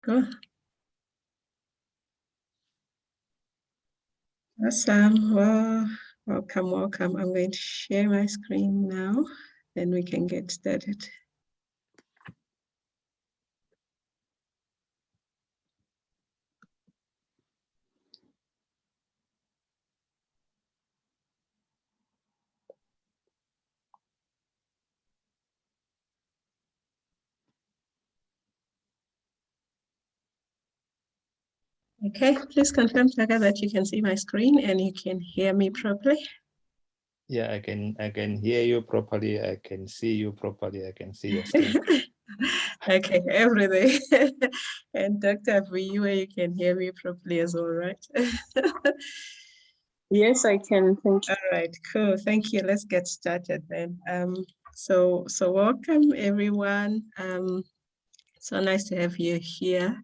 Go. Awesome. Well, welcome. I'm going to share my screen now, then we can get started. Okay, please confirm, Taka, that you can see my screen and you can hear me properly. Yeah, I can hear you properly. I can see you properly. I can see your screen. Okay, everything. And Dr. For you can hear me properly as well, right? Yes, I can. Thank you. All right, cool. Thank you. Let's get started then. So welcome everyone. So nice to have you here,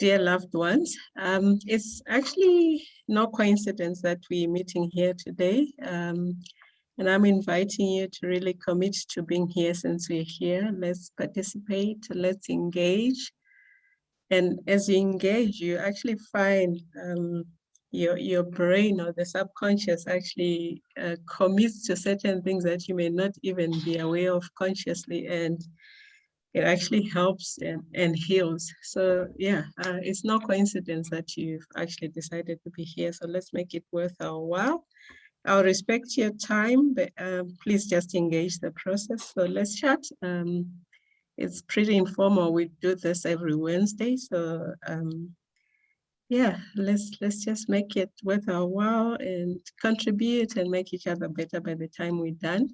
dear loved ones. It's actually no coincidence that we're meeting here today. And I'm inviting you to really commit to being here since we're here. Let's participate, let's engage. And as you engage, you actually find your brain or the subconscious actually commits to certain things that you may not even be aware of consciously, and it actually helps and heals. So yeah, it's no coincidence that you've actually decided to be here. So let's make it worth our while. I'll respect your time, but please just engage the process. So let's chat. It's pretty informal. We do this every Wednesday. So yeah, let's just make it worth our while and contribute and make each other better by the time we're done.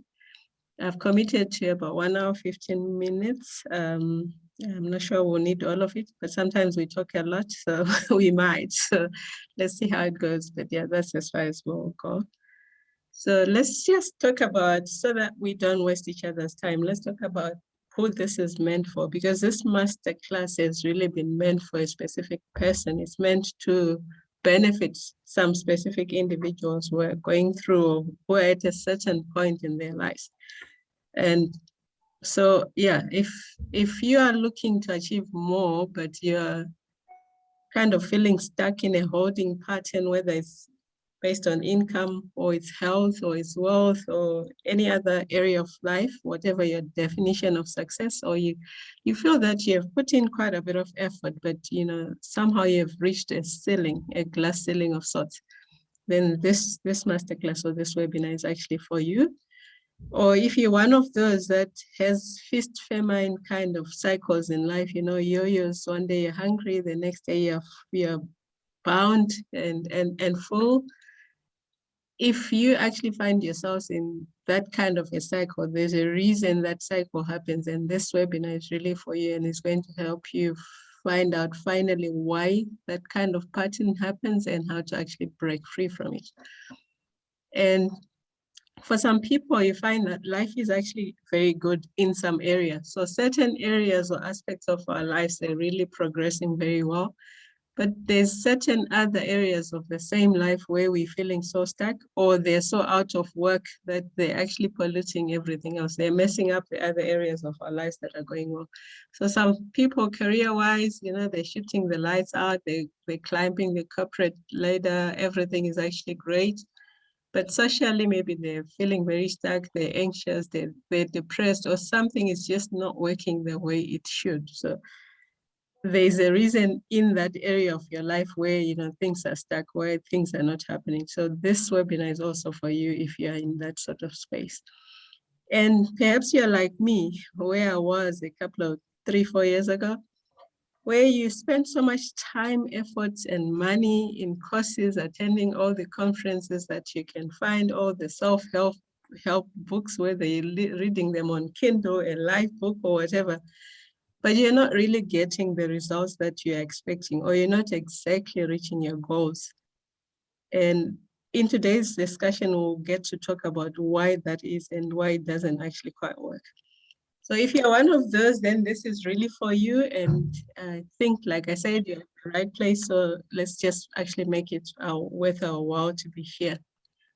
I've committed to about 1 hour, 15 minutes. I'm not sure we'll need all of it, but sometimes we talk a lot, so we might. So let's see how it goes. But yeah, that's as far as we'll go. So let's just talk about, so that we don't waste each other's time, let's talk about who this is meant for, because this masterclass has really been meant for a specific person. It's meant to benefit some specific individuals who are going through, who are at a certain point in their lives. And so, yeah, if you are looking to achieve more, but you're kind of feeling stuck in a holding pattern, whether it's based on income or it's health or it's wealth or any other area of life, whatever your definition of success, or you feel that you have put in quite a bit of effort, but somehow you've reached a ceiling, a glass ceiling of sorts, then this masterclass or this webinar is actually for you. Or if you're one of those that has feast famine kind of cycles in life, yo-yos, one day you're hungry, the next day you're bound and full. If you actually find yourselves in that kind of a cycle, there's a reason that cycle happens, and this webinar is really for you, and it's going to help you find out finally why that kind of pattern happens and how to actually break free from it. And for some people, you find that life is actually very good in some areas. So certain areas or aspects of our lives, they're really progressing very well. But there's certain other areas of the same life where we're feeling so stuck, or they're so out of work that they're actually polluting everything else. They're messing up the other areas of our lives that are going well. So some people career-wise, they're shooting the lights out, they're climbing the corporate ladder, everything is actually great. But socially, maybe they're feeling very stuck, they're anxious, they're depressed, or something is just not working the way it should. So there's a reason in that area of your life where things are stuck, where things are not happening. So this webinar is also for you if you're in that sort of space. And perhaps you're like me, where I was a couple of 3-4 years ago, where you spend so much time, efforts, and money in courses, attending all the conferences that you can find, all the self-help books, whether you're reading them on Kindle, a live book, or whatever. But you're not really getting the results that you're expecting, or you're not exactly reaching your goals. And in today's discussion, we'll get to talk about why that is and why it doesn't actually quite work. So if you're one of those, then this is really for you. And I think, like I said, you're in the right place. So let's just actually make it worth our while to be here.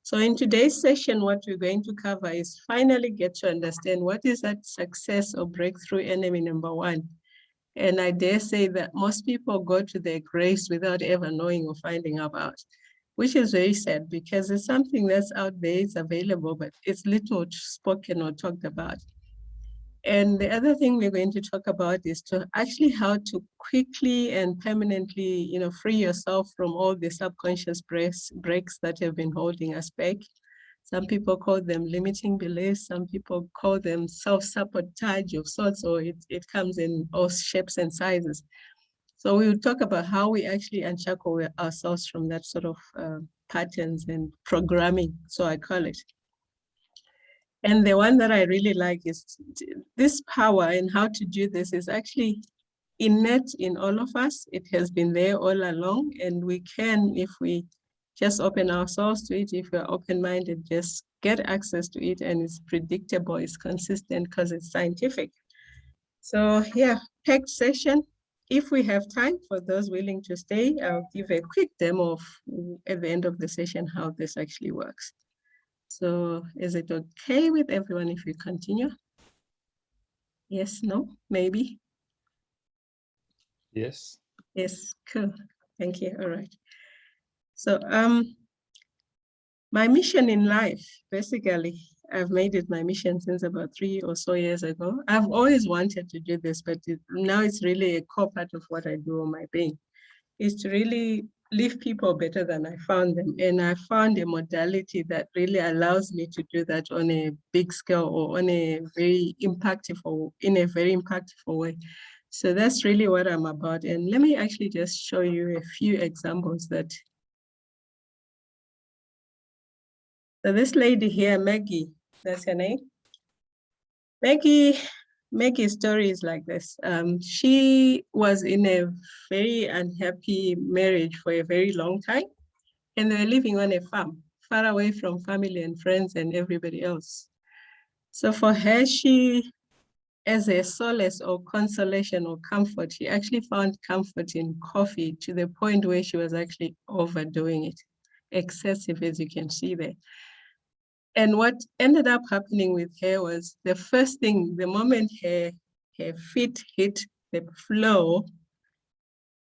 So in today's session, what we're going to cover is finally get to understand what is that success or breakthrough enemy number one. And I dare say that most people go to their graves without ever knowing or finding about, which is very sad because it's something that's out there, it's available, but it's little spoken or talked about. And the other thing we're going to talk about is to actually how to quickly and permanently, free yourself from all the subconscious breaks that have been holding us back. Some people call them limiting beliefs. Some people call them self-sabotage of sorts, or it comes in all shapes and sizes. So we will talk about how we actually unshackle ourselves from that sort of patterns and programming, so I call it. And the one that I really like is this power, and how to do this is actually innate in all of us. It has been there all along, and we can, if we just open ourselves to it, if we're open-minded, just get access to it, and it's predictable, it's consistent because it's scientific. So yeah, packed session. If we have time, for those willing to stay, I'll give a quick demo of, at the end of the session, how this actually works. So is it okay with everyone if we continue? Yes, no, maybe? Yes. Yes, cool. Thank you. All right. So my mission in life, basically, I've made it my mission since about 3 or so years ago. I've always wanted to do this, but now it's really a core part of what I do on my being, is to really leave people better than I found them. And I found a modality that really allows me to do that on a big scale, or on a very impactful, in a very impactful way. So that's really what I'm about. And let me actually just show you a few examples that. So this lady here, Maggie, that's her name. Maggie's story is like this. She was in a very unhappy marriage for a very long time, and they were living on a farm, far away from family and friends and everybody else. So for her, she, as a solace or consolation or comfort, she actually found comfort in coffee, to the point where she was actually overdoing it, excessive, as you can see there. And what ended up happening with her was, the first thing, the moment her feet hit the floor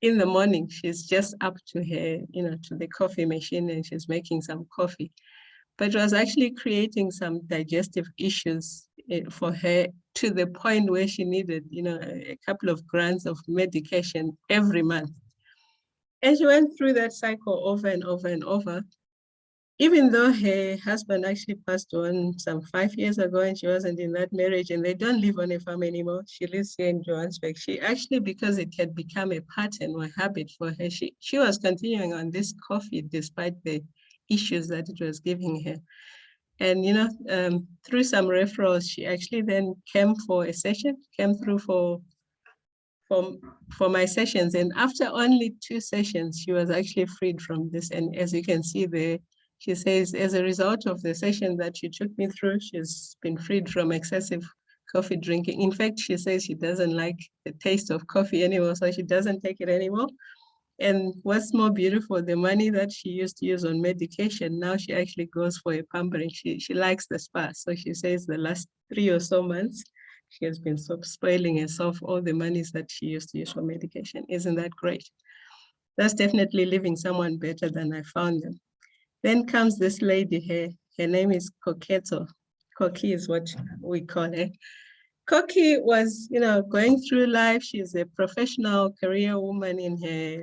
in the morning, she's just up to her, to the coffee machine, and she's making some coffee. But it was actually creating some digestive issues for her, to the point where she needed, a couple of grants of medication every month. And she went through that cycle over and over and over. Even though her husband actually passed on some 5 years ago, and she wasn't in that marriage, and they don't live on a farm anymore. She lives here in Johannesburg. She actually, because it had become a pattern or habit for her, she was continuing on this coffee despite the issues that it was giving her. And, through some referrals, she actually then came for a session, came through for my sessions. And after only 2 sessions, she was actually freed from this. And as you can see there, she says, as a result of the session that she took me through, she's been freed from excessive coffee drinking. In fact, she says she doesn't like the taste of coffee anymore, so she doesn't take it anymore. And what's more beautiful, the money that she used to use on medication, now she actually goes for a pampering. She likes the spa. So she says the last 3 or so months, she has been spoiling herself all the monies that she used to use for medication. Isn't that great? That's definitely leaving someone better than I found them. Then comes this lady here. Her name is Coqueto. Coqui is what we call her. Coqui was, going through life. She's a professional career woman in her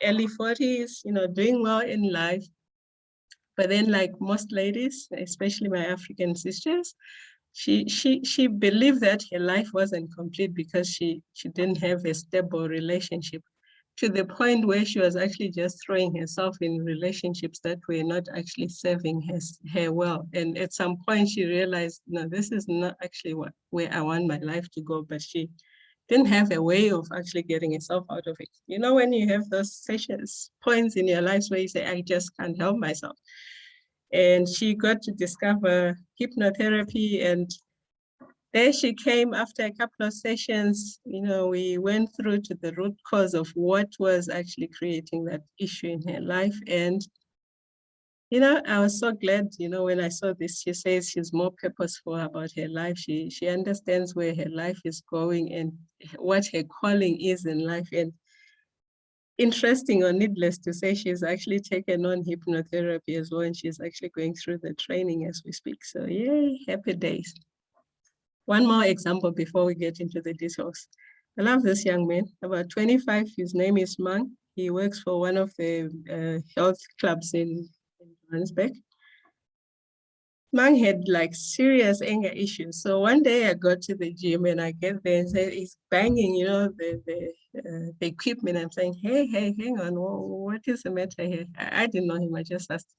early 40s, doing well in life. But then, like most ladies, especially my African sisters, she believed that her life wasn't complete because she didn't have a stable relationship, to the point where she was actually just throwing herself in relationships that were not actually serving her well. And at some point she realized, no, this is not actually where I want my life to go, but she didn't have a way of actually getting herself out of it. When you have those points in your lives where you say, I just can't help myself. And she got to discover hypnotherapy, and there she came after a couple of sessions. We went through to the root cause of what was actually creating that issue in her life. And You know, I was so glad, you know, when I saw this, she says she's more purposeful about her life. She understands where her life is going and what her calling is in life. And interesting or needless to say, she's actually taken on hypnotherapy as well, and she's actually going through the training as we speak. So yay, happy days. One more example before we get into the details. I love this young man, about 25. His name is Mang. He works for one of the health clubs in Johannesburg. Mang had like serious anger issues. So one day I got to the gym and I get there and say, he's banging, you know, the equipment. I'm saying, hey, hang on, what is the matter here? I didn't know him. I just asked,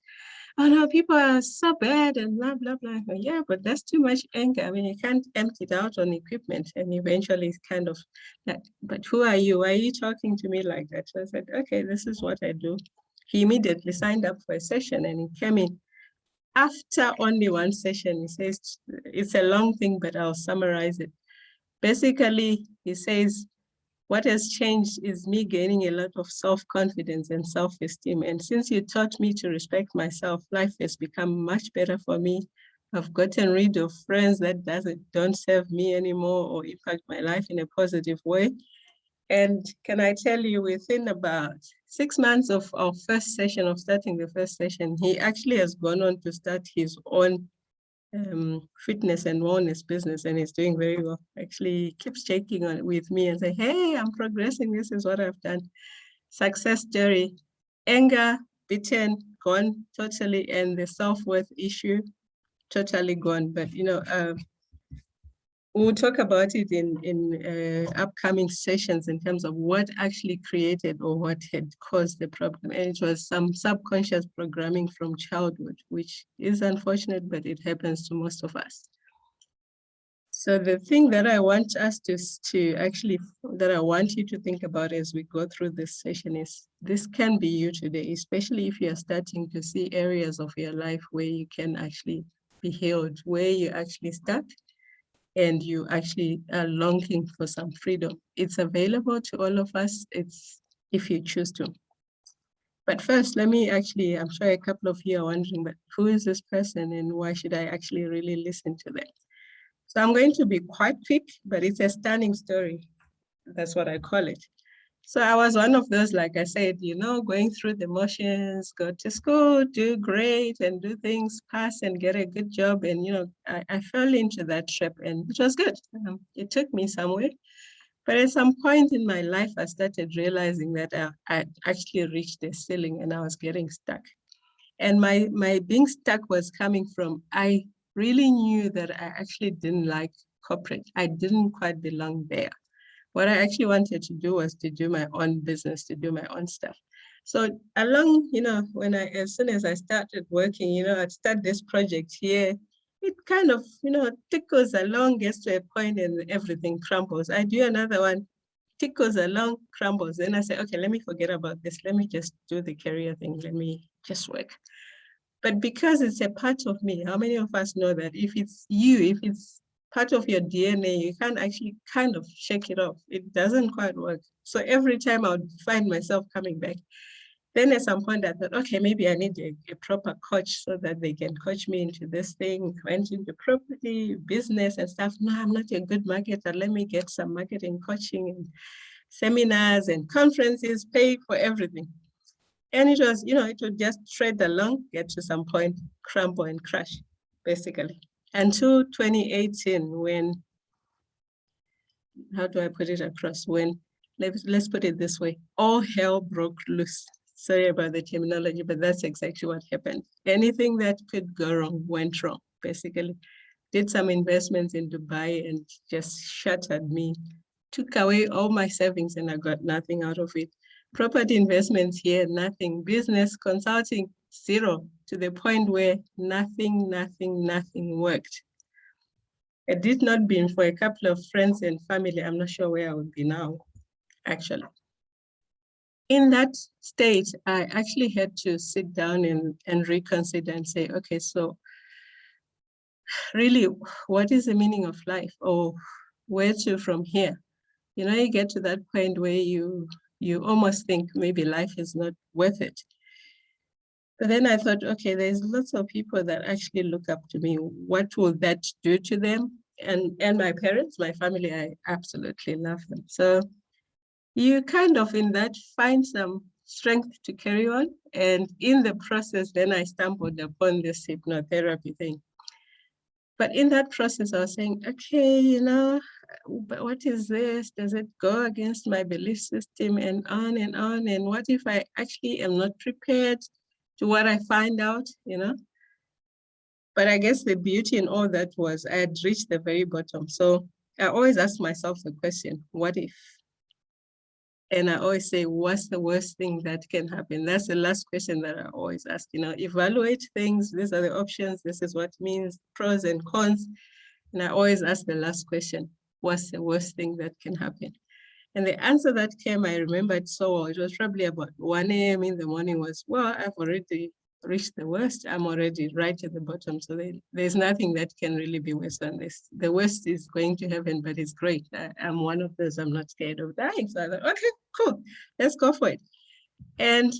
oh no, people are so bad and blah, blah, blah. Go, yeah, but that's too much anger. I mean, you can't empty it out on equipment. And eventually it's kind of like, but who are you? Why are you talking to me like that? So I said, okay, this is what I do. He immediately signed up for a session and he came in. After only one session, he says, it's a long thing, but I'll summarize it. Basically, he says, what has changed is me gaining a lot of self-confidence and self-esteem. And since you taught me to respect myself, life has become much better for me. I've gotten rid of friends that don't serve me anymore or impact my life in a positive way. And can I tell you, within about 6 months of our first session, of starting the first session, he actually has gone on to start his own fitness and wellness business, and he's doing very well. Actually keeps checking on with me and say, hey, I'm progressing. This is what I've done. Success story. Anger, beaten, gone totally, and the self-worth issue totally gone. But you know, we'll talk about it in upcoming sessions in terms of what actually created or what had caused the problem. And it was some subconscious programming from childhood, which is unfortunate, but it happens to most of us. So the thing that I want us that I want you to think about as we go through this session is, this can be you today, especially if you're starting to see areas of your life where you can actually be healed, where you actually stuck, and you actually are longing for some freedom. It's available to all of us. It's if you choose to. But first, let me actually, I'm sure a couple of you are wondering, but who is this person and why should I actually really listen to them? So I'm going to be quite quick, but it's a stunning story. That's what I call it. So I was one of those, like I said, you know, going through the motions, go to school, do great and do things, pass and get a good job. And, you know, I fell into that trap and it was good. It took me somewhere. But at some point in my life, I started realizing that I actually reached the ceiling and I was getting stuck. And my being stuck was coming from, I really knew that I actually didn't like corporate. I didn't quite belong there. What I actually wanted to do was to do my own business, to do my own stuff. So along, you know, as soon as I started working, you know, I'd start this project here. It kind of, you know, tickles along, gets to a point and everything crumbles. I do another one, tickles along, crumbles. Then I say, okay, let me forget about this. Let me just do the career thing. Let me just work. But because it's a part of me, how many of us know that if it's you, if it's part of your DNA, you can't actually kind of shake it off. It doesn't quite work. So every time I would find myself coming back. Then at some point I thought, okay, maybe I need a proper coach so that they can coach me into this thing, went into property, business and stuff. No, I'm not a good marketer. Let me get some marketing coaching and seminars and conferences, pay for everything. And it was, you know, it would just tread along, get to some point, crumble and crash, basically. Until 2018, when, how do I put it across? When, let's put it this way, all hell broke loose. Sorry about the terminology, but that's exactly what happened. Anything that could go wrong went wrong, basically. Did some investments in Dubai and just shattered me, took away all my savings and I got nothing out of it. Property investments here, nothing. Business consulting, zero, to the point where nothing worked. Had it not been for a couple of friends and family, I'm not sure where I would be now, actually. In that state, I actually had to sit down and reconsider and say, okay, so really, what is the meaning of life, or where to from here? You know, you get to that point where you almost think maybe life is not worth it. But then I thought, okay, there's lots of people that actually look up to me. What will that do to them? And my parents, my family, I absolutely love them. So you kind of in that find some strength to carry on. And in the process, then I stumbled upon this hypnotherapy thing. But in that process, I was saying, okay, you know, but what is this? Does it go against my belief system and on and on? And what if I actually am not prepared to what I find out, you know? But I guess the beauty in all that was I had reached the very bottom. So I always ask myself the question, what if? And I always say, what's the worst thing that can happen? That's the last question that I always ask, you know, evaluate things. These are the options. This is what it means, pros and cons. And I always ask the last question, what's the worst thing that can happen? And the answer that came, I remembered so well. It was probably about 1 a.m. in the morning was, well, I've already reached the worst. I'm already right at the bottom. So there's nothing that can really be worse than this. The worst is going to heaven, but it's great. I'm one of those. I'm not scared of dying. So I thought, okay, cool. Let's go for it. And,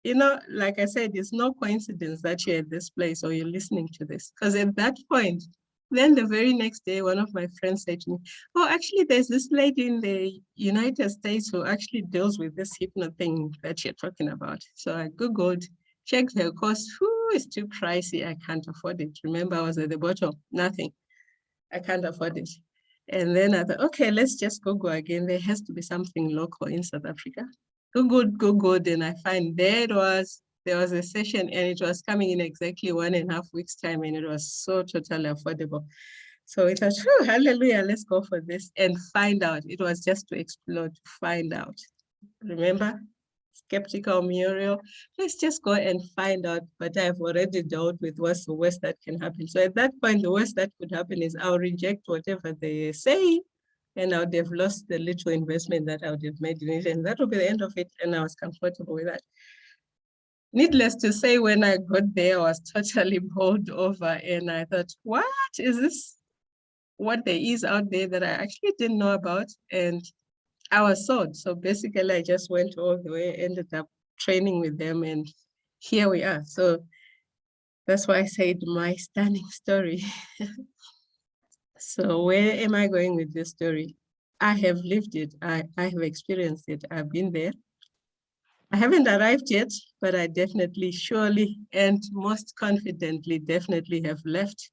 you know, like I said, it's no coincidence that you're at this place or you're listening to this. Because at that point, then the very next day, one of my friends said to me, oh, actually, there's this lady in the United States who actually deals with this hypno thing that you're talking about. So I Googled, checked her cost. Whew, it's too pricey. I can't afford it. Remember, I was at the bottom, nothing. I can't afford it. And then I thought, okay, let's just Google again. There has to be something local in South Africa. Googled, and I find there was a session and it was coming in exactly 1.5 weeks time and it was so totally affordable. So it was, hallelujah, let's go for this and find out. It was just to explore, to find out. Remember, skeptical Muriel, let's just go and find out, but I've already dealt with what's the worst that can happen. So at that point, the worst that could happen is I'll reject whatever they say and I would have lost the little investment that I would have made in it. And that will be the end of it. And I was comfortable with that. Needless to say, when I got there, I was totally bowled over. And I thought, what is this? What there is out there that I actually didn't know about. And I was sold. So basically, I just went all the way, ended up training with them. And here we are. So that's why I said my stunning story. So where am I going with this story? I have lived it. I have experienced it. I've been there. I haven't arrived yet, but I definitely, surely, and most confidently, definitely have left.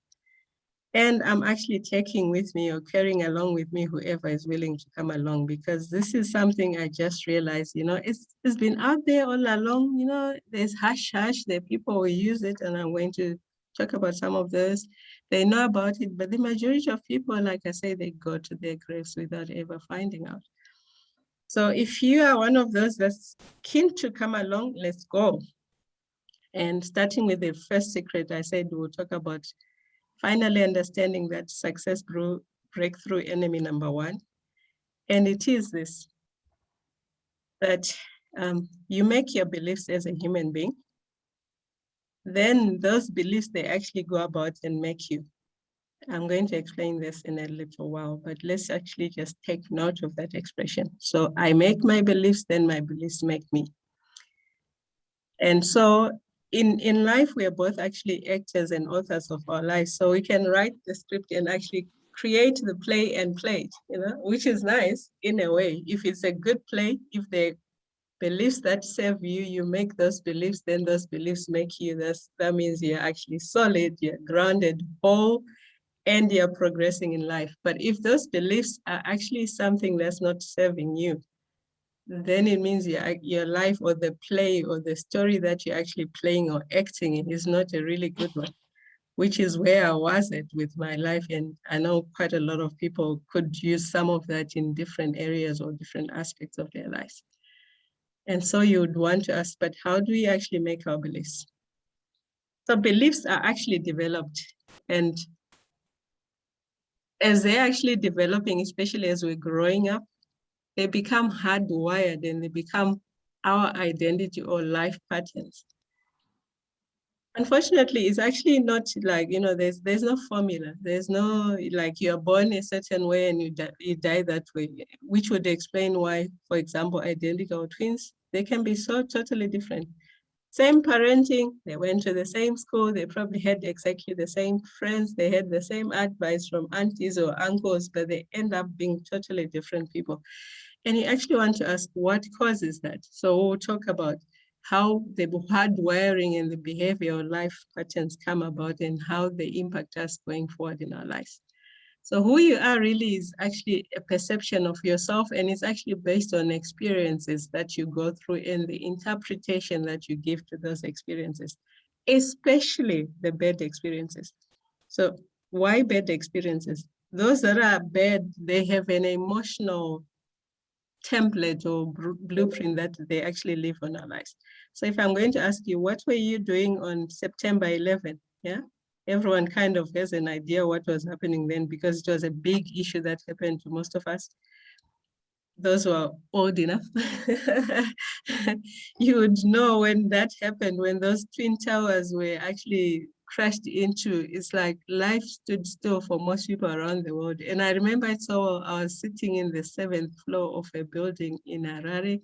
And I'm actually taking with me or carrying along with me whoever is willing to come along, because this is something I just realized, you know, it's been out there all along, you know, there's hush, there are people who use it, and I'm going to talk about some of those. They know about it, but the majority of people, like I say, they go to their graves without ever finding out. So if you are one of those that's keen to come along, let's go. And starting with the first secret, I said we'll talk about finally understanding that success breakthrough enemy number one. And it is this, that you make your beliefs as a human being. Then those beliefs, they actually go about and make you. I'm going to explain this in a little while, but let's actually just take note of that expression. So I make my beliefs, then my beliefs make me. And so in life, we are both actually actors and authors of our lives. So we can write the script and actually create the play and play it, you know, which is nice in a way. If it's a good play, if the beliefs that serve you, you make those beliefs, then those beliefs make you. That means you're actually solid, you're grounded, whole, and you're progressing in life. But if those beliefs are actually something that's not serving you, then it means your life or the play or the story that you're actually playing or acting in is not a really good one, which is where I was at with my life. And I know quite a lot of people could use some of that in different areas or different aspects of their lives. And so you would want to ask, but how do we actually make our beliefs? So beliefs are actually developed, and as they're actually developing, especially as we're growing up, they become hardwired and they become our identity or life patterns. Unfortunately, it's actually not like, you know, there's no formula. There's no, like, you're born a certain way and you die that way, which would explain why, for example, identical twins, they can be so totally different. Same parenting, they went to the same school, they probably had exactly the same friends, they had the same advice from aunties or uncles, but they end up being totally different people. And you actually want to ask what causes that. So we'll talk about how the hardwiring and the behavioral life patterns come about and how they impact us going forward in our lives. So who you are really is actually a perception of yourself, and it's actually based on experiences that you go through and the interpretation that you give to those experiences, especially the bad experiences. So why bad experiences? Those that are bad, they have an emotional template or blueprint that they actually live on our lives. So if I'm going to ask you, what were you doing on September 11th? Yeah, everyone kind of has an idea what was happening then because it was a big issue that happened to most of us. Those who are old enough, you would know when that happened, when those twin towers were actually crashed into. It's like life stood still for most people around the world. And I remember it so well. I was sitting in the 7th floor of a building in Harare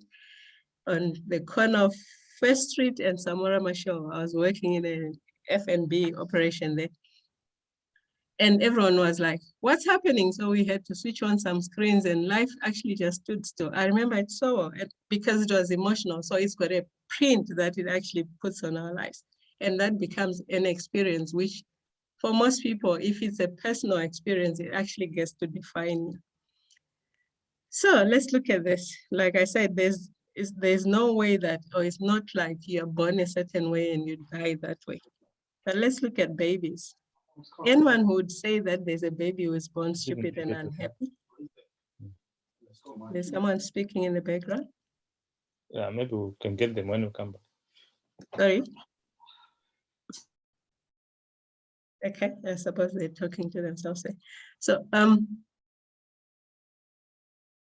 on the corner of First Street and Samora Machel. I was working in a F&B operation there. And everyone was like, what's happening? So we had to switch on some screens and life actually just stood still. I remember it so well because it was emotional. So it's got a print that it actually puts on our lives. And that becomes an experience, which for most people, if it's a personal experience, it actually gets to define you. So let's look at this. Like I said, there's no way that, or it's not like you're born a certain way and you die that way. But let's look at babies. Anyone who would say that there's a baby who is born stupid and unhappy? There's someone speaking in the background. Yeah, maybe we can get them when we come back. Sorry. Okay, I suppose they're talking to themselves. So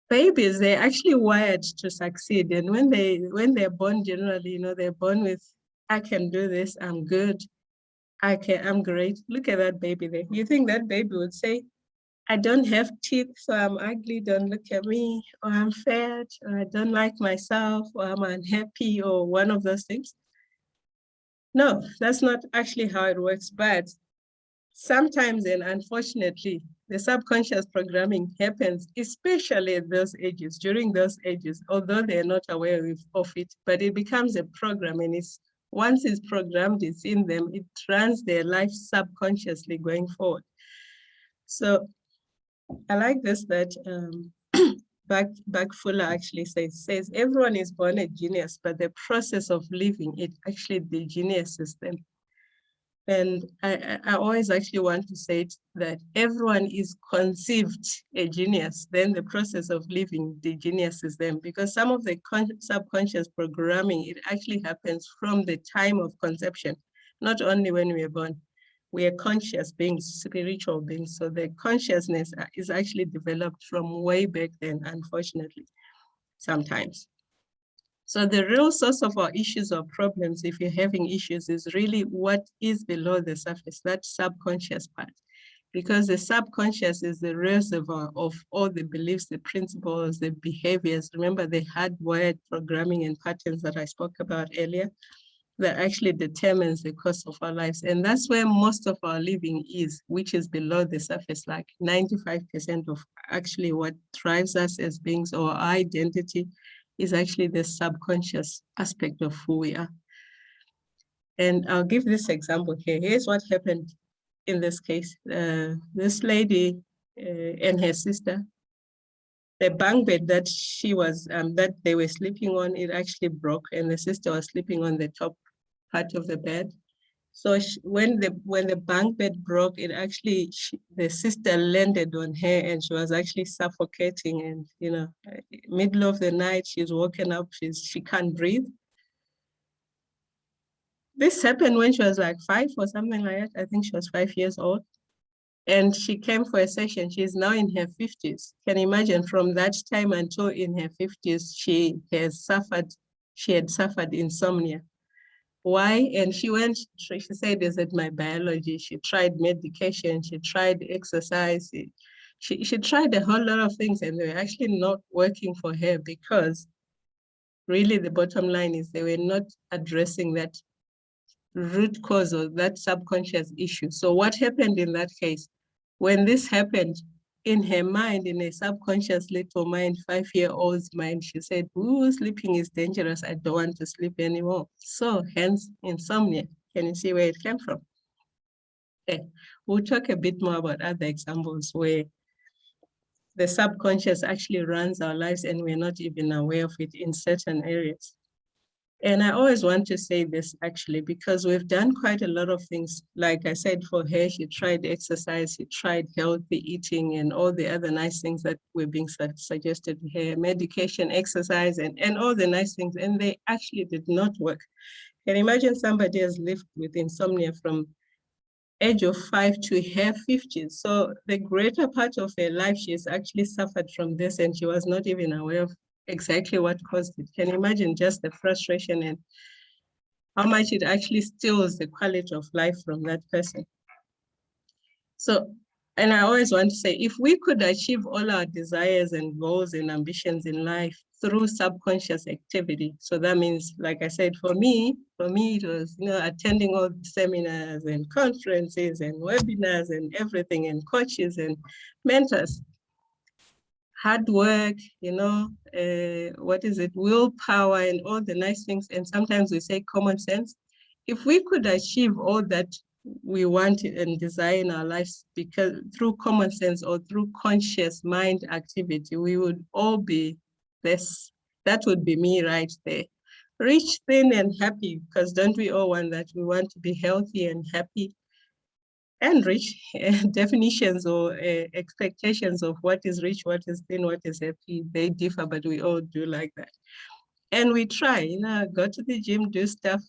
babies, they're actually wired to succeed. And when they're born, generally, you know, they're born with, I can do this, I'm good, I'm great. Look at that baby there. You think that baby would say, I don't have teeth, so I'm ugly, don't look at me, or I'm fat, or I don't like myself, or I'm unhappy, or one of those things? No, that's not actually how it works. But sometimes, and unfortunately, the subconscious programming happens, especially at those ages, during those ages, although they're not aware of it, but it becomes a program, and once it's programmed, it's in them, it runs their life subconsciously going forward. So I like this that Back Fuller actually says everyone is born a genius, but the process of living it actually the geniuses them. And I always actually want to say that everyone is conceived a genius, then the process of living the geniuses them, because some of the subconscious programming, it actually happens from the time of conception, not only when we are born. We are conscious beings, spiritual beings. So the consciousness is actually developed from way back then, unfortunately, sometimes. So the real source of our issues or problems, if you're having issues, is really what is below the surface, that subconscious part. Because the subconscious is the reservoir of all the beliefs, the principles, the behaviors. Remember the hardwired programming and patterns that I spoke about earlier? That actually determines the course of our lives. And that's where most of our living is, which is below the surface, like 95% of actually what drives us as beings or our identity is actually the subconscious aspect of who we are. And I'll give this example here. Here's what happened in this case. This lady and her sister, the bunk bed that that they were sleeping on, it actually broke, and the sister was sleeping on the top part of the bed. So when the bunk bed broke, it actually, the sister landed on her and she was actually suffocating. And, you know, middle of the night, she's woken up, she can't breathe. This happened when she was like 5 or something like that. I think she was 5 years old. And she came for a session. She's now in her 50s. Can you imagine from that time until in her 50s, she had suffered insomnia. Why? And she said, is it my biology? She tried medication, she tried exercise, she tried a whole lot of things, and they were actually not working for her because really the bottom line is they were not addressing that root cause of that subconscious issue. So what happened in that case? When this happened, in her mind, in a subconscious little mind, 5-year-old's mind, she said, ooh, sleeping is dangerous. I don't want to sleep anymore. So hence insomnia. Can you see where it came from? Okay. We'll talk a bit more about other examples where the subconscious actually runs our lives and we're not even aware of it in certain areas. And I always want to say this actually, because we've done quite a lot of things. Like I said, for her, she tried exercise, she tried healthy eating and all the other nice things that were being suggested to her, medication, exercise, and all the nice things. And they actually did not work. Can you imagine somebody has lived with insomnia from age of 5 to her 50s. So the greater part of her life, she's actually suffered from this and she was not even aware of exactly what caused it. Can you imagine just the frustration and how much it actually steals the quality of life from that person? So, and I always want to say, if we could achieve all our desires and goals and ambitions in life through subconscious activity, so that means, like I said, for me, it was, attending all the seminars and conferences and webinars and everything and coaches and mentors, hard work, willpower and all the nice things. And sometimes we say common sense. If we could achieve all that we want and desire in our lives because through common sense or through conscious mind activity, we would all be this. That would be me right there. Rich, thin, and happy, because don't we all want that? We want to be healthy and happy and rich. Definitions or expectations of what is rich, what is thin, what is happy, they differ, but we all do like that. And we try, go to the gym, do stuff.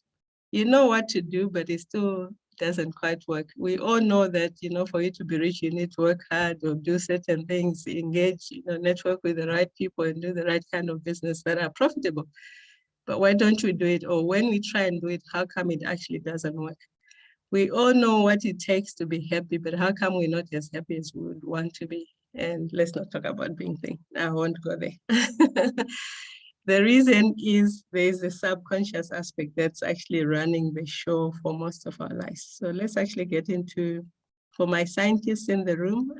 You know what to do, but it still doesn't quite work. We all know that, for you to be rich, you need to work hard or do certain things, engage, network with the right people and do the right kind of business that are profitable. But why don't we do it? Or when we try and do it, how come it actually doesn't work? We all know what it takes to be happy, but how come we're not as happy as we would want to be? And let's not talk about being thing. I won't go there. The reason is there's a subconscious aspect that's actually running the show for most of our lives. So let's actually get into, for my scientists in the room,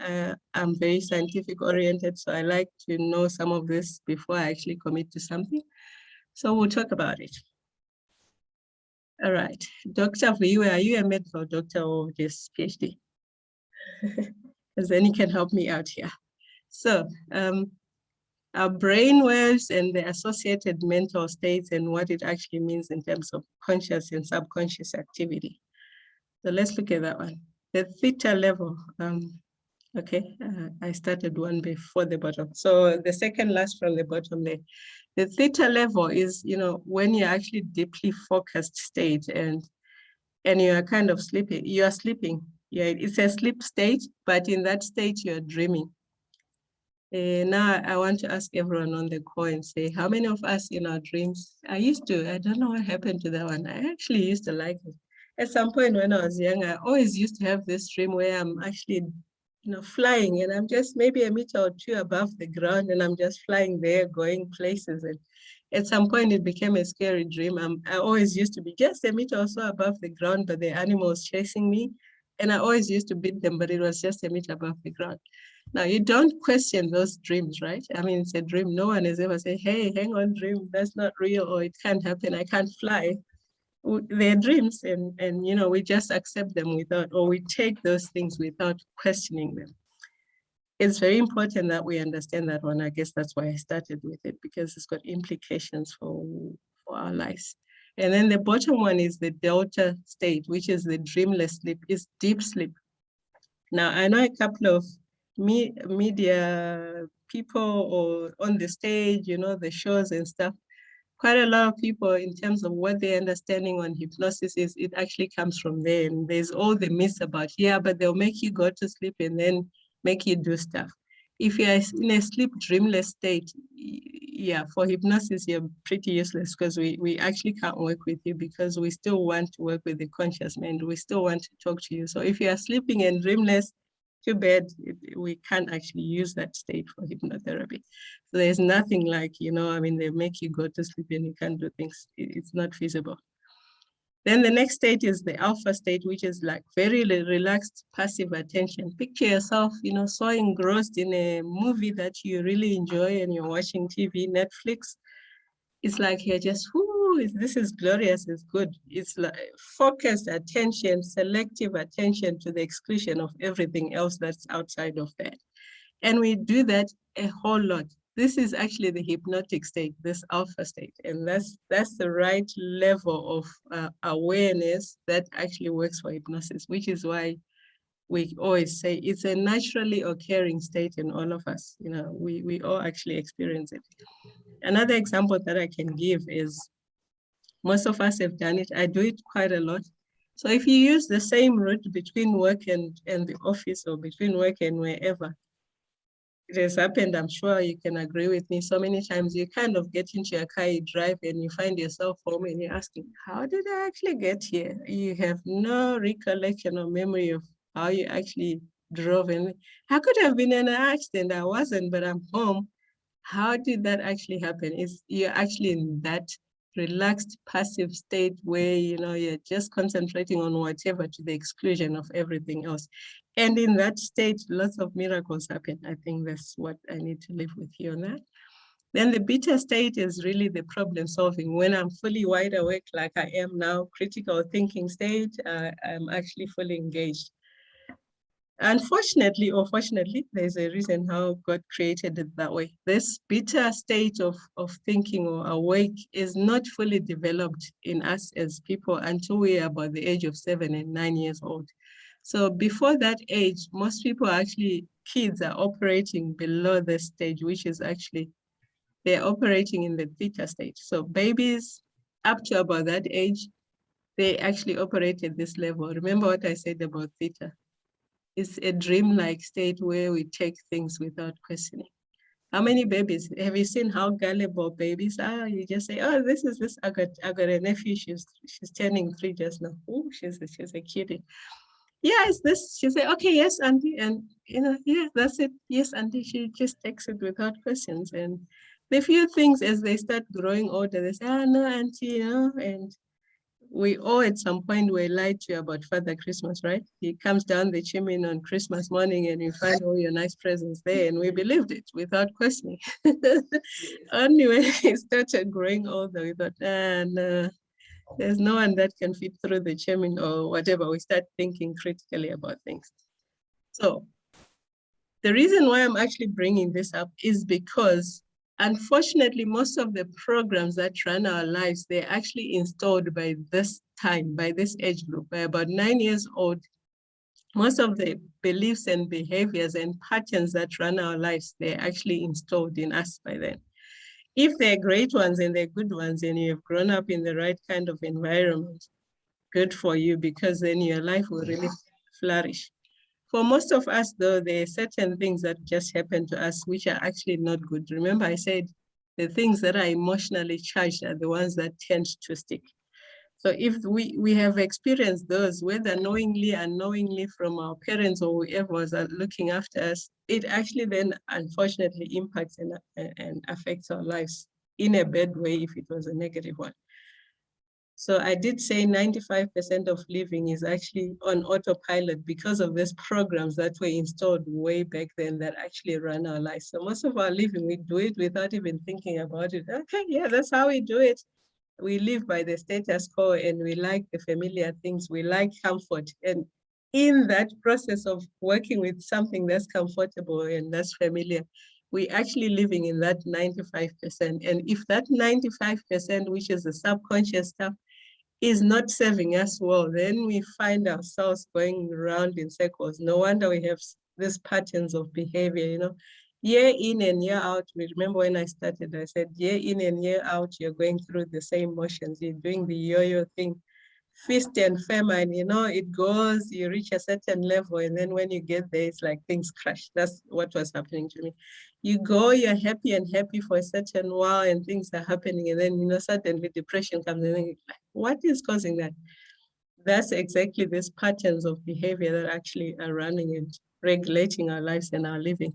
I'm very scientific oriented, so I like to know some of this before I actually commit to something. So we'll talk about it. All right, Dr. Viwe, are you a medical doctor or just PhD? Because then you can help me out here. So our brain waves and the associated mental states and what it actually means in terms of conscious and subconscious activity. So let's look at that one. The theta level, I started one before the bottom. So the second last from the bottom there. The theta level is, when you're actually deeply focused state and you are kind of sleeping, you are sleeping. Yeah, it's a sleep state, but in that state you're dreaming. Now I want to ask everyone on the call and say, how many of us in our dreams? I don't know what happened to that one. I actually used to like it. At some point when I was young, I always used to have this dream where I'm actually, flying and I'm just maybe a meter or two above the ground and I'm just flying there, going places. And at some point it became a scary dream. I always used to be just a meter or so above the ground, but the animals chasing me. And I always used to beat them, but it was just a meter above the ground. Now, you don't question those dreams, right? I mean, it's a dream. No one has ever said, hey, hang on, dream, that's not real, or it can't happen, I can't fly. They're dreams, and we just accept them without, or we take those things without questioning them. It's very important that we understand that one. I guess that's why I started with it, because it's got implications for our lives. And then the bottom one is the delta state, which is the dreamless sleep, is deep sleep. Now, I know a couple of media people or on the stage, the shows and stuff. Quite a lot of people, in terms of what their understanding on hypnosis is, it actually comes from there. And there's all the myths about, but they'll make you go to sleep and then make you do stuff. If you're in a sleep dreamless state, for hypnosis, you're pretty useless, because we actually can't work with you, because we still want to work with the conscious mind. We still want to talk to you. So if you are sleeping and dreamless, too bad we can't actually use that state for hypnotherapy. So there's nothing like, you know, I mean, they make you go to sleep and you can't do things. It's not feasible. Then the next state is the alpha state, which is like very relaxed, passive attention. Picture yourself, you know, so engrossed in a movie that you really enjoy and you're watching TV, Netflix. It's like you're just, whoo, this is glorious, it's good. It's like focused attention, selective attention to the exclusion of everything else that's outside of that. And we do that a whole lot. This is actually the hypnotic state, this alpha state. And that's the right level of awareness that actually works for hypnosis, which is why we always say it's a naturally occurring state in all of us. You know, we all actually experience it. Another example that I can give is most of us have done it. I do it quite a lot. So if you use the same route between work and the office or between work and wherever, it has happened, I'm sure you can agree with me. So many times you kind of get into your car, you drive and you find yourself home and you're asking, how did I actually get here? You have no recollection or memory of how you actually drove. And I could have been in an accident. I wasn't, but I'm home. How did that actually happen? You're actually in that relaxed, passive state where, you know, you're just concentrating on whatever to the exclusion of everything else. And in that state, lots of miracles happen. I think that's what I need to live with you on that. Then the beta state is really the problem solving. When I'm fully wide awake, like I am now, critical thinking state, I'm actually fully engaged. Unfortunately or fortunately, there's a reason how God created it that way. This beta state of thinking or awake is not fully developed in us as people until we are about the age of 7 and 9 years old. So before that age, most people actually, kids are operating below this stage, which is actually, they're operating in the theta state. So babies up to about that age, they actually operate at this level. Remember what I said about theta? It's a dreamlike state where we take things without questioning. How many babies? Have you seen how gullible babies are? You just say, oh, this is this. I got a nephew. She's turning 3 just now. Oh, she's a cutie. Yeah, it's this. She say, okay, yes, auntie. And, you know, yeah, that's it. Yes, auntie. She just takes it without questions. And the few things as they start growing older, they say, oh, no, auntie, you know, and we all at some point were lied to about Father Christmas, right? He comes down the chimney on Christmas morning and you find all your nice presents there, and we believed it without questioning. Only when he started growing older, we thought, no, there's no one that can fit through the chimney or whatever. We start thinking critically about things. So the reason why I'm actually bringing this up is because unfortunately, most of the programs that run our lives, they're actually installed by this time, by this age group, by about 9 years old. Most of the beliefs and behaviors and patterns that run our lives, they're actually installed in us by then. If they're great ones and they're good ones and you've grown up in the right kind of environment, good for you, because then your life will really flourish. For most of us, though, there are certain things that just happen to us which are actually not good. Remember, I said the things that are emotionally charged are the ones that tend to stick. So if we have experienced those, whether knowingly, unknowingly from our parents or whoever was looking after us, it actually then unfortunately impacts and affects our lives in a bad way if it was a negative one. So I did say 95% of living is actually on autopilot because of these programs that were installed way back then that actually run our lives. So most of our living, we do it without even thinking about it. Okay, yeah, that's how we do it. We live by the status quo and we like the familiar things. We like comfort. And in that process of working with something that's comfortable and that's familiar, we actually living in that 95%. And if that 95%, which is the subconscious stuff, is not serving us well, then we find ourselves going around in circles. No wonder we have these patterns of behavior, you know. Year in and year out, we remember when I started, I said, year in and year out, you're going through the same motions. You're doing the yo-yo thing, feast and famine, you know, it goes, you reach a certain level, and then when you get there, it's like things crash. That's what was happening to me. You go, you're happy and happy for a certain while, and things are happening, and then, you know, suddenly depression comes, and then you're like, what is causing that? That's exactly these patterns of behavior that actually are running it regulating our lives and our living.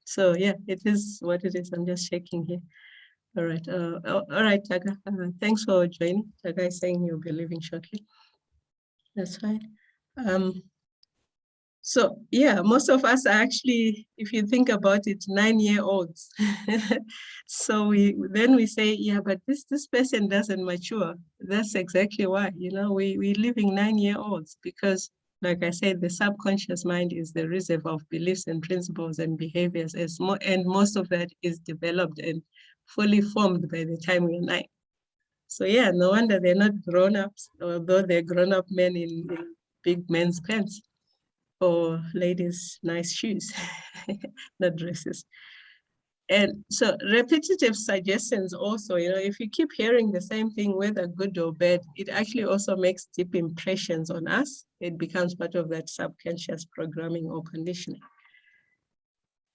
So yeah, it is what it is. I'm just checking here. All right. All right, Taga. Thanks for joining. Taga is saying you'll be leaving shortly. That's fine. So yeah, most of us are actually, if you think about it, 9-year-olds. So we say, yeah, but this person doesn't mature. That's exactly why, we living 9-year-olds, because like I said, the subconscious mind is the reservoir of beliefs and principles and behaviors, and most of that is developed and fully formed by the time we're 9. So yeah, no wonder they're not grown-ups, although they're grown-up men in big men's pants, or ladies' nice shoes, not dresses. And so repetitive suggestions also, if you keep hearing the same thing, whether good or bad, it actually also makes deep impressions on us. It becomes part of that subconscious programming or conditioning.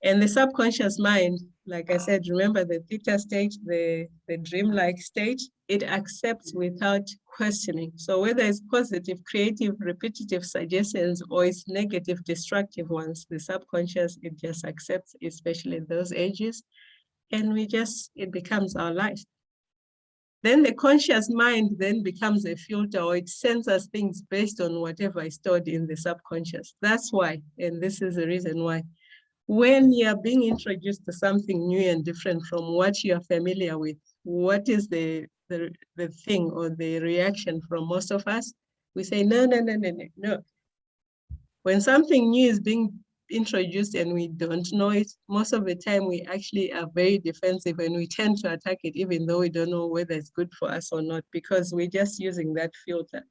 And the subconscious mind, like I said, remember the theta stage, the dreamlike stage, it accepts without questioning. So whether it's positive, creative, repetitive suggestions, or it's negative, destructive ones, the subconscious, it just accepts, especially those ages. And it becomes our life. Then the conscious mind then becomes a filter, or it sends us things based on whatever is stored in the subconscious. That's why, and this is the reason why, when you're being introduced to something new and different from what you're familiar with, what is the thing or the reaction from most of us? We say, no. When something new is being introduced and we don't know it, most of the time we actually are very defensive and we tend to attack it, even though we don't know whether it's good for us or not, because we're just using that filter.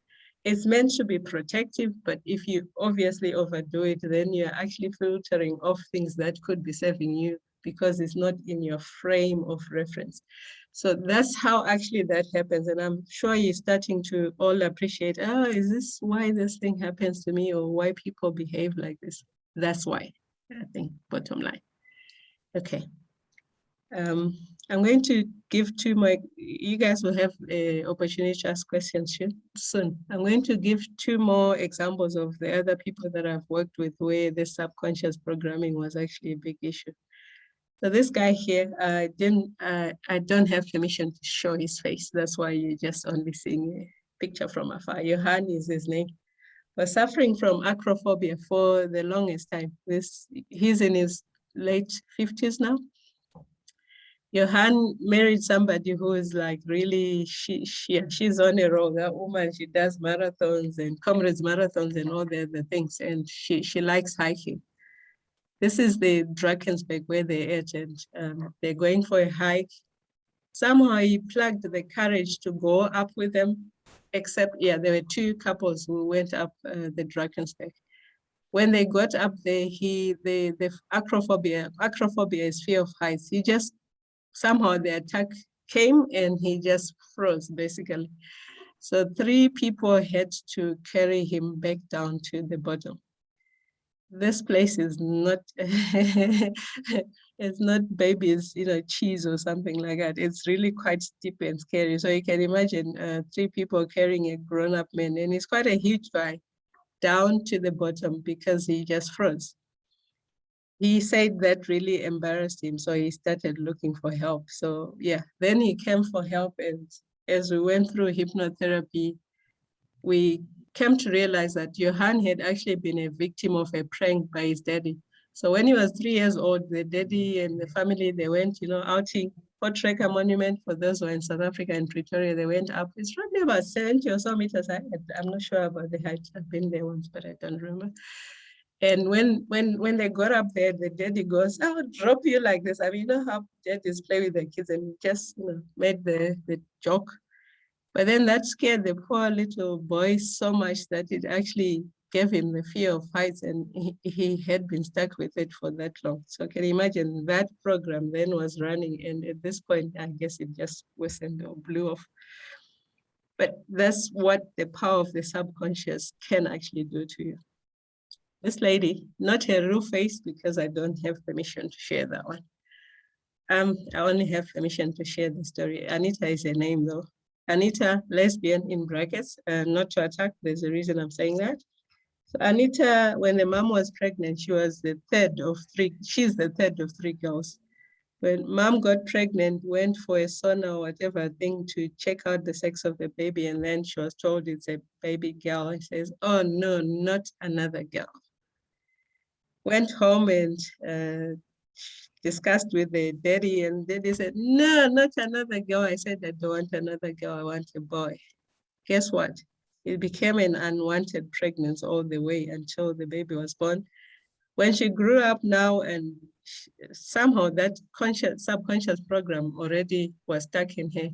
It's meant to be protective, but if you obviously overdo it, then you're actually filtering off things that could be serving you because it's not in your frame of reference. So that's how actually that happens. And I'm sure you're starting to all appreciate, is this why this thing happens to me, or why people behave like this? That's why, I think, bottom line. Okay. I'm going to give 2 more, you guys will have an opportunity to ask questions soon. I'm going to give 2 more examples of the other people that I've worked with where the subconscious programming was actually a big issue. So this guy here, I don't have permission to show his face. That's why you're just only seeing a picture from afar. Johan is his name. Was suffering from acrophobia for the longest time. He's in his late 50s now. Johan married somebody who is like really, she's on a roll. That woman, she does marathons and comrades marathons and all the other things. And she likes hiking. This is the Drakensberg where they're at, and they're going for a hike. Somehow he plugged the courage to go up with them, except, there were 2 couples who went up the Drakensberg. When they got up there, the acrophobia is fear of heights. He just, somehow the attack came and he just froze, basically. So 3 people had to carry him back down to the bottom. This place is not, it's not babies, cheese or something like that. It's really quite steep and scary. So you can imagine 3 people carrying a grown-up man, and it's quite a huge guy, down to the bottom because he just froze. He said that really embarrassed him, so he started looking for help. So then he came for help, and as we went through hypnotherapy, we came to realize that Johan had actually been a victim of a prank by his daddy. So when he was 3 years old, the daddy and the family, they went, outing, Potrekker Monument, for those who are in South Africa and Pretoria, they went up. It's probably about 70 or so meters high. I'm not sure about the height. I've been there once, but I don't remember. And when they got up there, the daddy goes, I'll drop you like this. I mean, how daddies play with their kids, and just made the joke. But then that scared the poor little boy so much that it actually gave him the fear of heights, and he had been stuck with it for that long. So can you imagine that program then was running, and at this point, I guess it just worsened or blew off. But that's what the power of the subconscious can actually do to you. This lady, not her real face because I don't have permission to share that one. I only have permission to share the story. Anita is a name though. Anita, lesbian in brackets, not to attack, there's a reason I'm saying that. So Anita, when the mom was pregnant, she was the third of three. She's the third of three girls. When mom got pregnant, went for a sono or whatever thing to check out the sex of the baby, and then she was told it's a baby girl. And says, "Oh no, not another girl." Went home and discussed with the daddy, and daddy said, "No, not another girl." I said, "I don't want another girl, I want a boy." Guess what? It became an unwanted pregnancy all the way until the baby was born. When she grew up now, and somehow that subconscious program already was stuck in her.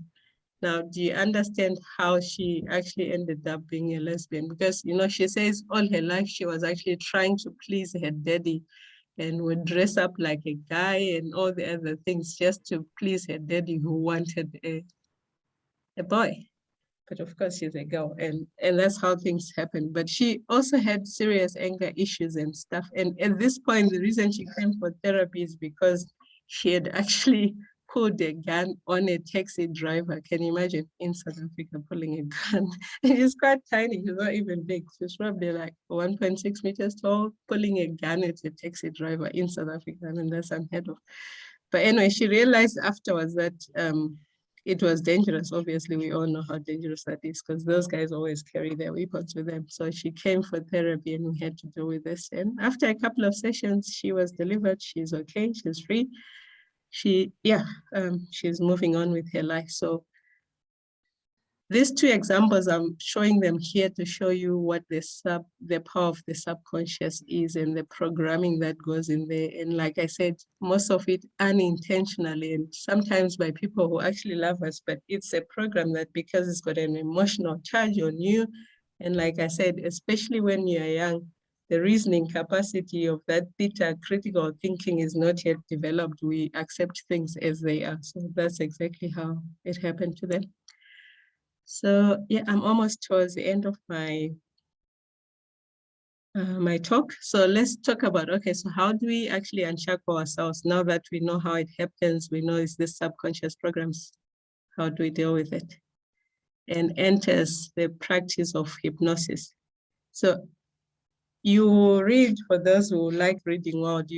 Now, do you understand how she actually ended up being a lesbian? Because, you know, she says all her life she was actually trying to please her daddy and would dress up like a guy and all the other things just to please her daddy, who wanted a boy. But of course she's a girl, and that's how things happen. But she also had serious anger issues and stuff. And at this point, the reason she came for therapy is because she had actually pulled a gun on a taxi driver. Can you imagine, in South Africa, pulling a gun? And she's quite tiny, she's not even big. She's probably like 1.6 meters tall, pulling a gun at a taxi driver in South Africa. I mean, that's unheard of. But anyway, she realized afterwards that it was dangerous. Obviously, we all know how dangerous that is, because those guys always carry their weapons with them. So she came for therapy and we had to deal with this. And after a couple of sessions, she was delivered. She's okay, she's free. She's moving on with her life. So these two examples, I'm showing them here to show you what the power of the subconscious is and the programming that goes in there. And like I said, most of it unintentionally and sometimes by people who actually love us, but it's a program that, because it's got an emotional charge on you. And like I said, especially when you're young, the reasoning capacity of that theta critical thinking is not yet developed. We accept things as they are. So that's exactly how it happened to them. So yeah, I'm almost towards the end of my my talk. So let's talk about, okay, so how do we actually unshackle ourselves now that we know how it happens? We know it's the subconscious programs. How do we deal with it? And enters the practice of hypnosis. So you read, for those who like reading wide,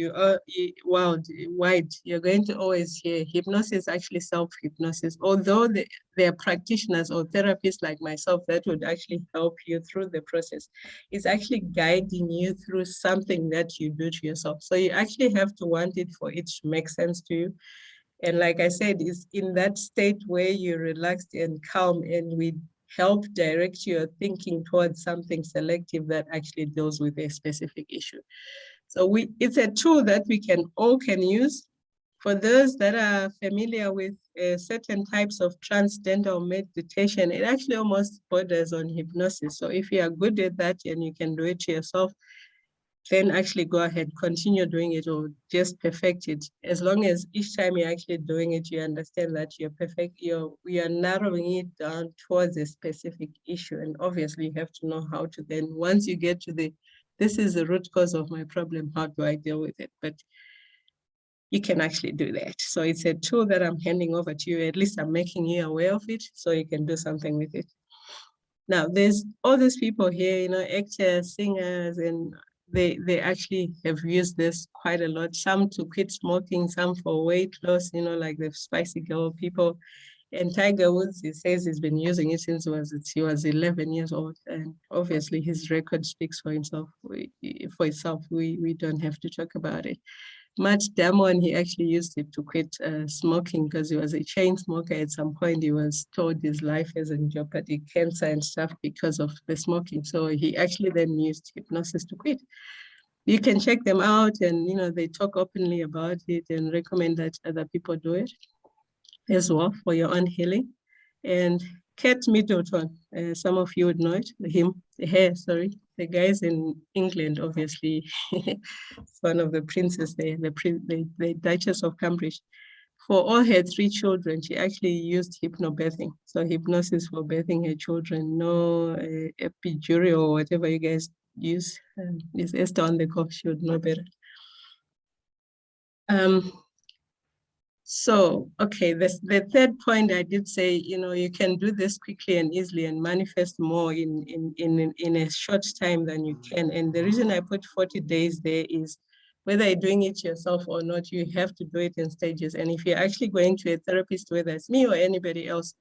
you're going to always hear hypnosis, actually self-hypnosis. Although there are practitioners or therapists like myself that would actually help you through the process, it's actually guiding you through something that you do to yourself. So you actually have to want it for it to make sense to you. And like I said, it's in that state where you're relaxed and calm, and we help direct your thinking towards something selective that actually deals with a specific issue. So it's a tool that we all can use. For those that are familiar with certain types of transcendental meditation, it actually almost borders on hypnosis. So if you are good at that and you can do it to yourself, then actually go ahead, continue doing it, or just perfect it. As long as each time you're actually doing it, you understand that we are narrowing it down towards a specific issue. And obviously you have to know how to then, once you get to this is the root cause of my problem, how do I deal with it? But you can actually do that. So it's a tool that I'm handing over to you. At least I'm making you aware of it so you can do something with it. Now, there's all these people here, actors, singers, and they actually have used this quite a lot. Some to quit smoking, some for weight loss, like the Spicy Girl people. And Tiger Woods, he says he's been using it since he was 11 years old. And obviously his record speaks for himself. We don't have to talk about it. Matt Damon, he actually used it to quit smoking because he was a chain smoker. At some point, he was told his life is in jeopardy, cancer and stuff because of the smoking. So he actually then used hypnosis to quit. You can check them out, and they talk openly about it and recommend that other people do it as well for your own healing. And Kate Middleton, some of you would know it, the guys in England, obviously, one of the princes there, the Duchess of Cambridge. For all her 3 children, she actually used hypnobirthing. So hypnosis for birthing her children, no epidural or whatever you guys use. Is Esther on the call? She would know better. So, okay, the third point I did say, you can do this quickly and easily and manifest more in a short time than you can. And the reason I put 40 days there is whether you're doing it yourself or not, you have to do it in stages. And if you're actually going to a therapist, whether it's me or anybody else,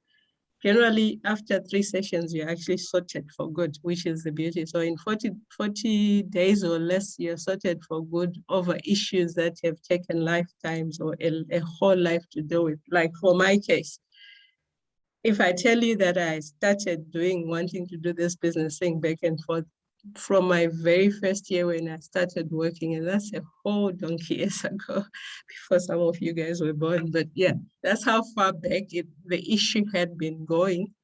generally, after 3 sessions, you're actually sorted for good, which is the beauty. So in 40 days or less, you're sorted for good over issues that have taken lifetimes or a whole life to deal with. Like for my case, if I tell you that I started wanting to do this business thing back and forth from my very first year when I started working, and that's a whole donkey years ago, before some of you guys were born. But yeah, that's how far back the issue had been going.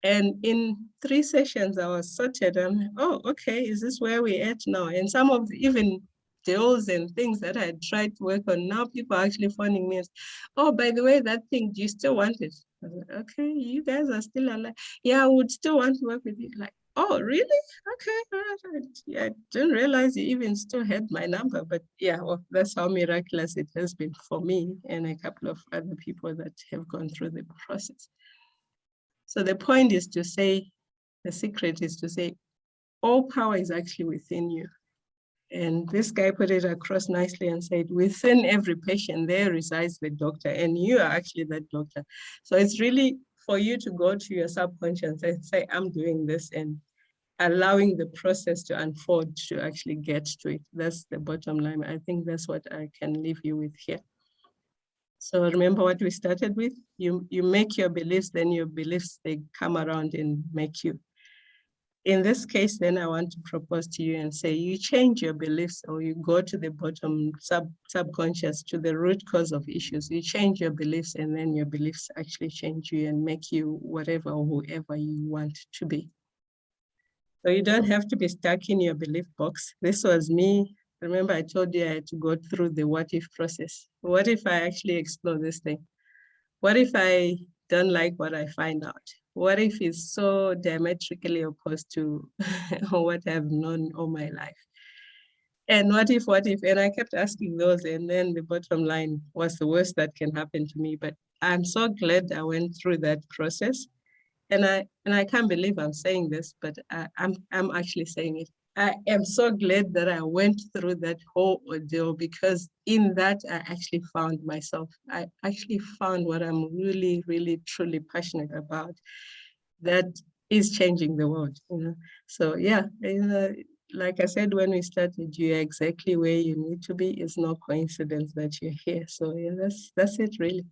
And in 3 sessions, I was sorted. Oh, okay, is this where we're at now? And some of even deals and things that I tried to work on, now people are actually phoning me and, oh, by the way, that thing, do you still want it? I was like, okay, you guys are still alive. Yeah, I would still want to work with you. Like, oh, really? Okay, all right. Yeah, I didn't realize you even still had my number. But yeah, well, that's how miraculous it has been for me and a couple of other people that have gone through the process. So the point is to say, the secret is to say, all power is actually within you. And this guy put it across nicely and said, within every patient, there resides the doctor, and you are actually that doctor. So it's really for you to go to your subconscious and say, I'm doing this, and allowing the process to unfold to actually get to it. That's the bottom line. I think that's what I can leave you with here. So remember what we started with? You make your beliefs, then your beliefs, they come around and make you. In this case, then I want to propose to you and say, you change your beliefs, or you go to the bottom subconscious, to the root cause of issues. You change your beliefs, and then your beliefs actually change you and make you whatever or whoever you want to be. So you don't have to be stuck in your belief box. This was me. Remember, I told you I had to go through the what if process. What if I actually explore this thing? What if I don't like what I find out? What if it's so diametrically opposed to what I've known all my life? And what if, and I kept asking those, and then the bottom line was the worst that can happen to me. But I'm so glad I went through that process. And I can't believe I'm saying this, but I'm actually saying it. I am so glad that I went through that whole ordeal, because in that I actually found myself. I actually found what I'm really, really, truly passionate about. That is changing the world. So yeah, like I said when we started, you're exactly where you need to be. It's no coincidence that you're here. So yeah, that's it really.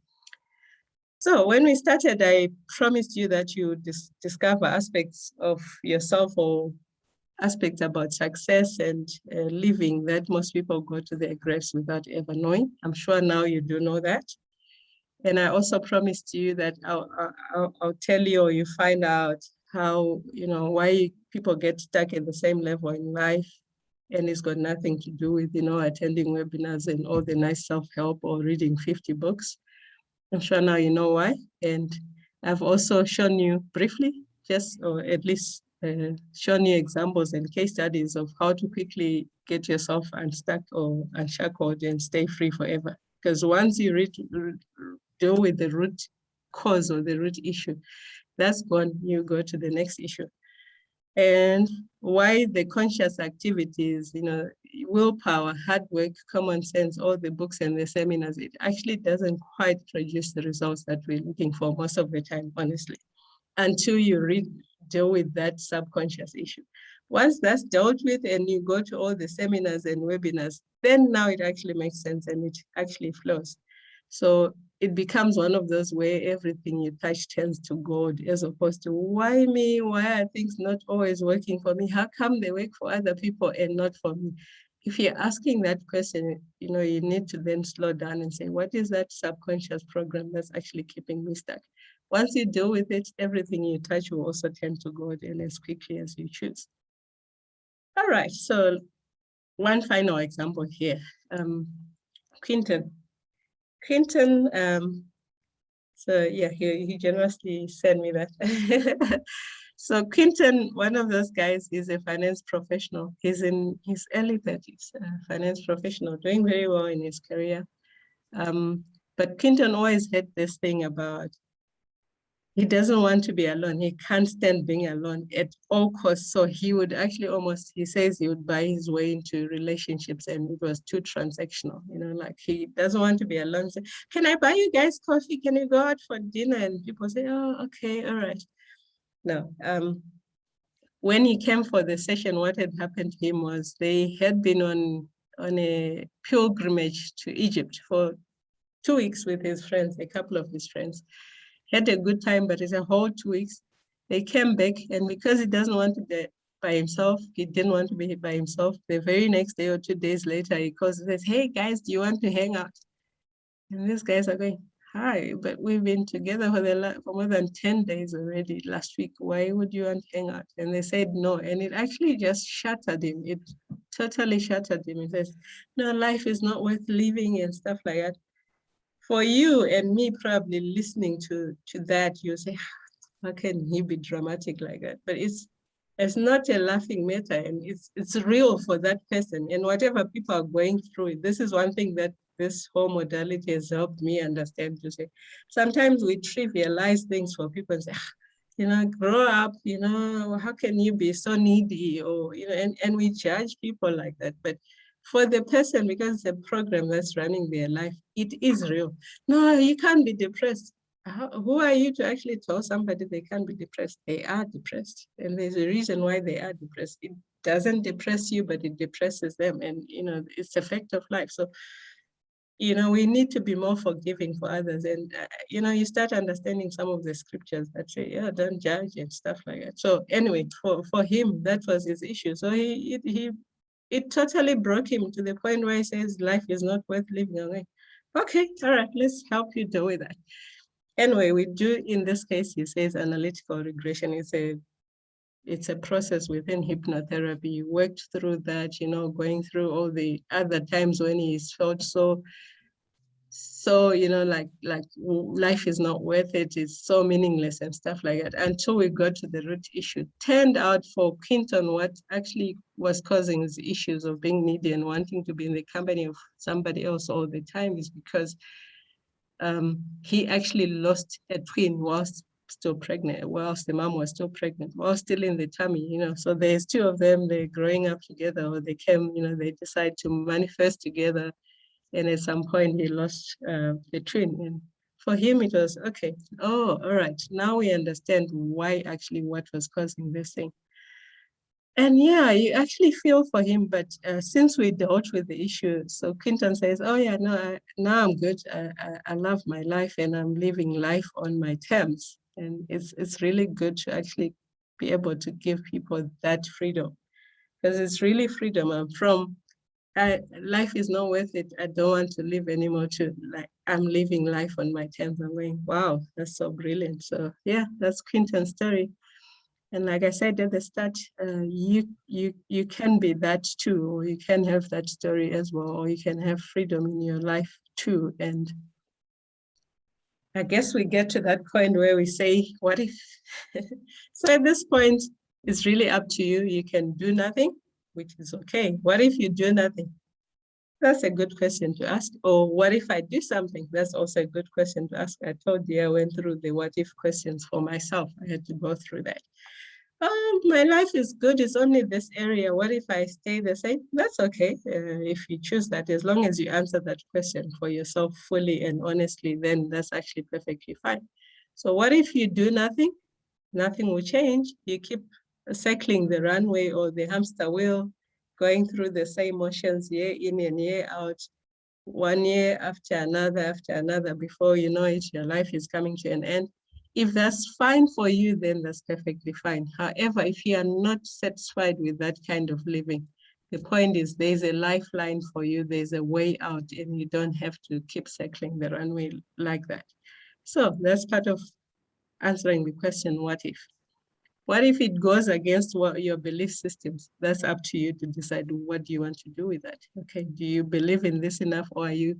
So when we started, I promised you that you would discover aspects of yourself, or aspects about success and living, that most people go to their graves without ever knowing. I'm sure now you do know that. And I also promised you that I'll tell you, or you find out how, why people get stuck at the same level in life. And it's got nothing to do with, attending webinars and all the nice self-help or reading 50 books. I'm sure now you know why. And I've also shown you briefly, or at least shown you examples and case studies of how to quickly get yourself unstuck or unshackled and stay free forever. Because once you deal with the root cause or the root issue, that's gone, you go to the next issue. And why the conscious activities, willpower, hard work, common sense, all the books and the seminars, it actually doesn't quite produce the results that we're looking for most of the time, honestly, until you deal with that subconscious issue. Once that's dealt with and you go to all the seminars and webinars, then now it actually makes sense and it actually flows. So it becomes one of those where everything you touch turns to gold, as opposed to why me? Why are things not always working for me? How come they work for other people and not for me? If you're asking that question, you need to then slow down and say, what is that subconscious program that's actually keeping me stuck? Once you deal with it, everything you touch will also turn to gold, and as quickly as you choose. All right, so one final example here. Quinton, so yeah, he generously sent me that. So Quinton, one of those guys, is a finance professional. He's in his early 30s, finance professional, doing very well in his career. But Quinton always had this thing about he doesn't want to be alone. He can't stand being alone at all costs. So he would actually almost, he says he would buy his way into relationships, and it was too transactional, you know, like he doesn't want to be alone. So, can I buy you guys coffee? Can you go out for dinner? And people say, oh, okay, all right. No, when he came for the session, what had happened to him was they had been on a pilgrimage to Egypt for 2 weeks with his friends, a couple of his friends. Had a good time, but it's a whole 2 weeks. They came back, and because he doesn't want to be by himself, he didn't want to be by himself. The very next day or 2 days later, he calls and says, hey guys, do you want to hang out? And these guys are going, hi, but we've been together for more than 10 days already last week. Why would you want to hang out? And they said no. And it actually just shattered him. It totally shattered him. He says, no, life is not worth living and stuff like that. For you and me probably listening to that, you say, how can he be dramatic like that? But it's not a laughing matter, and it's real for that person. And whatever people are going through, this is one thing that this whole modality has helped me understand, to say, sometimes we trivialize things for people and say, you know, grow up, you know, how can you be so needy? Or, you know, and we judge people like that. But for the person, because it's a program that's running their life, it is real. No, you can't be depressed. Who are you to actually tell somebody they can't be depressed? They are depressed. And there's a reason why they are depressed. It doesn't depress you, but it depresses them. And, you know, it's a fact of life. So, you know, we need to be more forgiving for others. And, you know, you start understanding some of the scriptures that say, yeah, don't judge and stuff like that. So anyway, for him, that was his issue. So it totally broke him to the point where he says life is not worth living. I'm like, okay, all right, let's help you deal with that. Anyway, we do, in this case, he says analytical regression is it's a process within hypnotherapy. You worked through that, you know, going through all the other times when he's felt so, you know, like life is not worth it, it's so meaningless and stuff like that, until we got to the root issue. Turned out for Quinton, what actually was causing his issues of being needy and wanting to be in the company of somebody else all the time is because he actually lost a twin whilst still pregnant, whilst the mom was still pregnant, while still in the tummy, you know. So there's two of them, they're growing up together, or they came, you know, they decide to manifest together. And at some point he lost the twin. And for him, it was, okay, oh, all right, now we understand why actually what was causing this thing. And yeah, you actually feel for him, but since we dealt with the issue, so Quinton says, oh yeah, no, now I'm good. I love my life and I'm living life on my terms. And it's really good to actually be able to give people that freedom, because it's really freedom from life is not worth it. I don't want to live anymore, to like, I'm living life on my terms. I'm going, wow, that's so brilliant. So yeah, that's Quinton's story. And like I said at the start, you can be that too, or you can have that story as well, or you can have freedom in your life too. And I guess we get to that point where we say, what if? So at this point, it's really up to you. You can do nothing, which is okay. What if you do nothing? That's a good question to ask. Or what if I do something? That's also a good question to ask. I told you I went through the what if questions for myself. I had to go through that. My life is good. It's only this area. What if I stay the same? That's okay. If you choose that, as long as you answer that question for yourself fully and honestly, then that's actually perfectly fine. So what if you do nothing? Nothing will change. You keep cycling the runway or the hamster wheel, going through the same motions year in and year out, 1 year after another, before you know it, your life is coming to an end. If that's fine for you, then that's perfectly fine. However, if you are not satisfied with that kind of living, the point is there's a lifeline for you, there's a way out, and you don't have to keep circling the runway like that. So that's part of answering the question, what if? What if it goes against your belief systems? That's up to you to decide what do you want to do with that. Okay, do you believe in this enough, or are you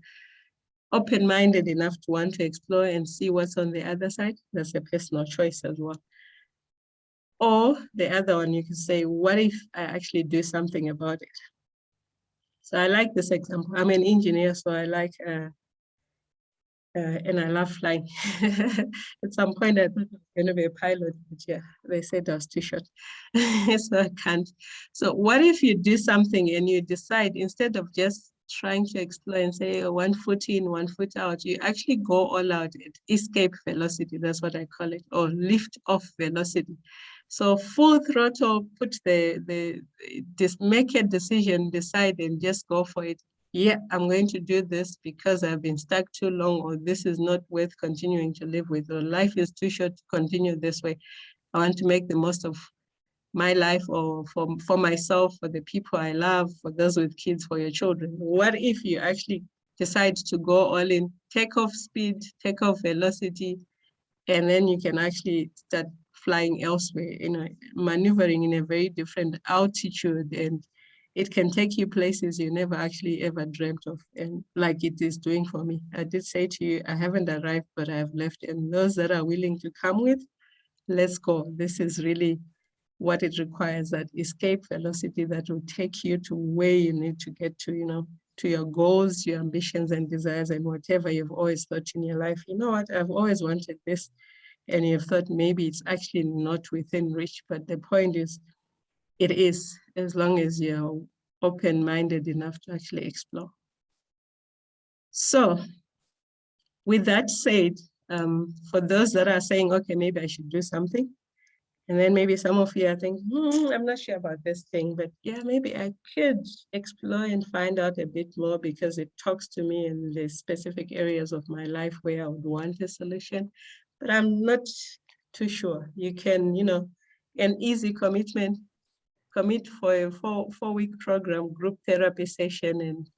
open-minded enough to want to explore and see what's on the other side? That's a personal choice as well. Or the other one, you can say, what if I actually do something about it? So I like this example. I'm an engineer, so I like and I love flying. At some point, I thought I was going to be a pilot, but yeah, they said I was too short, so I can't. So what if you do something and you decide, instead of just trying to explore and say, oh, 1 foot in, 1 foot out, you actually go all out at escape velocity, that's what I call it, or lift off velocity. So full throttle, make a decision, decide, and just go for it. Yeah, I'm going to do this because I've been stuck too long, or this is not worth continuing to live with, or life is too short to continue this way. I want to make the most of my life, or for myself, for the people I love, for those with kids, for your children. What if you actually decide to go all in, take off speed, take off velocity, and then you can actually start flying elsewhere, maneuvering in a very different altitude, and it can take you places you never actually ever dreamt of, and like it is doing for me. I did say to you, I haven't arrived, but I have left, and those that are willing to come with, let's go. This is really what it requires, that escape velocity that will take you to where you need to get to, to your goals, your ambitions and desires, and whatever you've always thought in your life. You know what, I've always wanted this, and you've thought maybe it's actually not within reach, but the point is, it is, as long as you're open-minded enough to actually explore. So with that said, for those that are saying, okay, maybe I should do something, and then maybe some of you are thinking, I'm not sure about this thing, but yeah, maybe I could explore and find out a bit more because it talks to me in the specific areas of my life where I would want a solution, but I'm not too sure. You can, an easy commitment, commit for a four-week program, group therapy session, and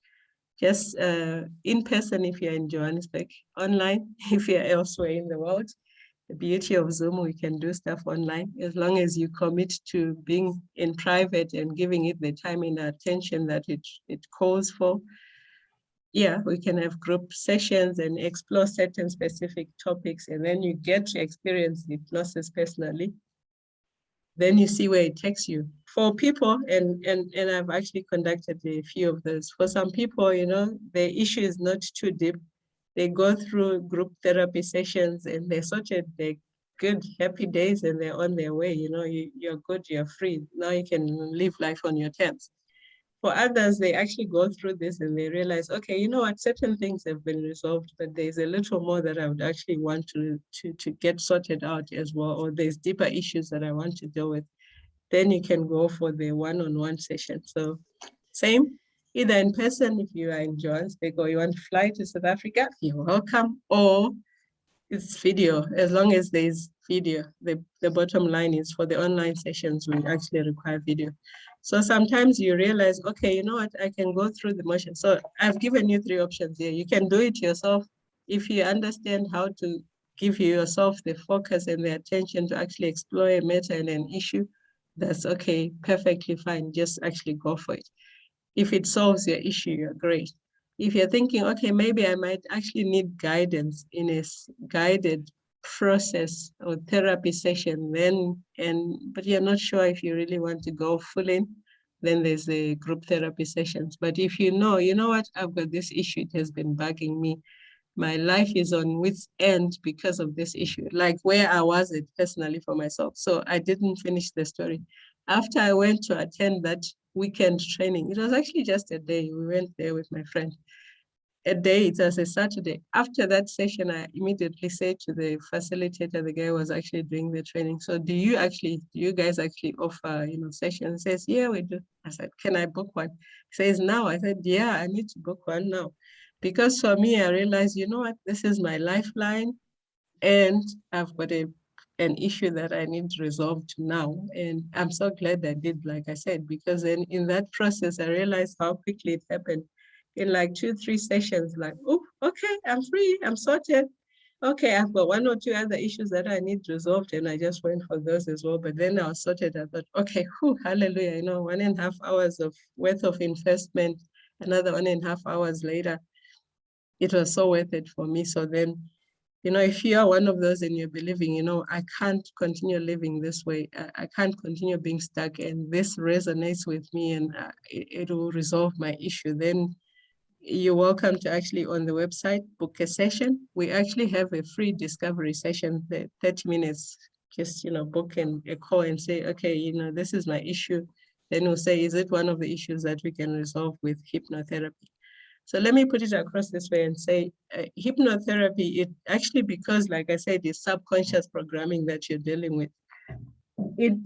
just in person if you're in Johannesburg, online if you're elsewhere in the world. The beauty of Zoom, we can do stuff online as long as you commit to being in private and giving it the time and attention that it calls for. Yeah, we can have group sessions and explore certain specific topics, and then you get to experience the hypnosis personally. Then you see where it takes you. For people, and I've actually conducted a few of those. For some people, the issue is not too deep. They go through group therapy sessions and they're sorted, they're good, happy days, and they're on their way. You're good, you're free. Now you can live life on your terms. For others, they actually go through this and they realize, okay, you know what, certain things have been resolved, but there's a little more that I would actually want to get sorted out as well, or there's deeper issues that I want to deal with. Then you can go for the one-on-one session. So same, either in person if you are in Johannesburg, or you want to fly to South Africa, you're welcome, or it's video, as long as there's video. The bottom line is, for the online sessions, we actually require video. So sometimes you realize, okay, you know what, I can go through the motion. So I've given you 3 options here. You can do it yourself. If you understand how to give yourself the focus and the attention to actually explore a matter and an issue, that's okay, perfectly fine. Just actually go for it. If it solves your issue, you're great. If you're thinking, okay, maybe I might actually need guidance in a guided process or therapy session, but you're not sure if you really want to go full in, then there's the group therapy sessions. But if you know what, I've got this issue, it has been bugging me. My life is on wit's end because of this issue, like where I was it personally for myself. So I didn't finish the story. After I went to attend that weekend training, it was actually just a day. We went there with my friend. A day, it was a Saturday. After that session, I immediately said to the facilitator, the guy was actually doing the training, so do you guys actually offer, sessions? He says, yeah, we do. I said, can I book one? He says, now. I said, yeah, I need to book one now. Because for me, I realized, you know what, this is my lifeline, and I've got an issue that I need resolved now. And I'm so glad I did, like I said, because then in that process, I realized how quickly it happened. In like 2-3 sessions, like, oh, okay, I'm free, I'm sorted. Okay, I've got 1 or 2 other issues that I need resolved, and I just went for those as well. But then I was sorted. I thought, okay, whew, hallelujah, 1.5 hours worth of investment, another 1.5 hours later, it was so worth it for me. So then, if you are one of those and you're believing, I can't continue living this way, I can't continue being stuck, and this resonates with me, and it will resolve my issue, then you're welcome to actually on the website book a session. We actually have a free discovery session, the 30 minutes, just book a call and say, okay, this is my issue. Then we'll say, is it one of the issues that we can resolve with hypnotherapy? So let me put it across this way and say hypnotherapy, it actually, because like I said, it's subconscious programming that you're dealing with. It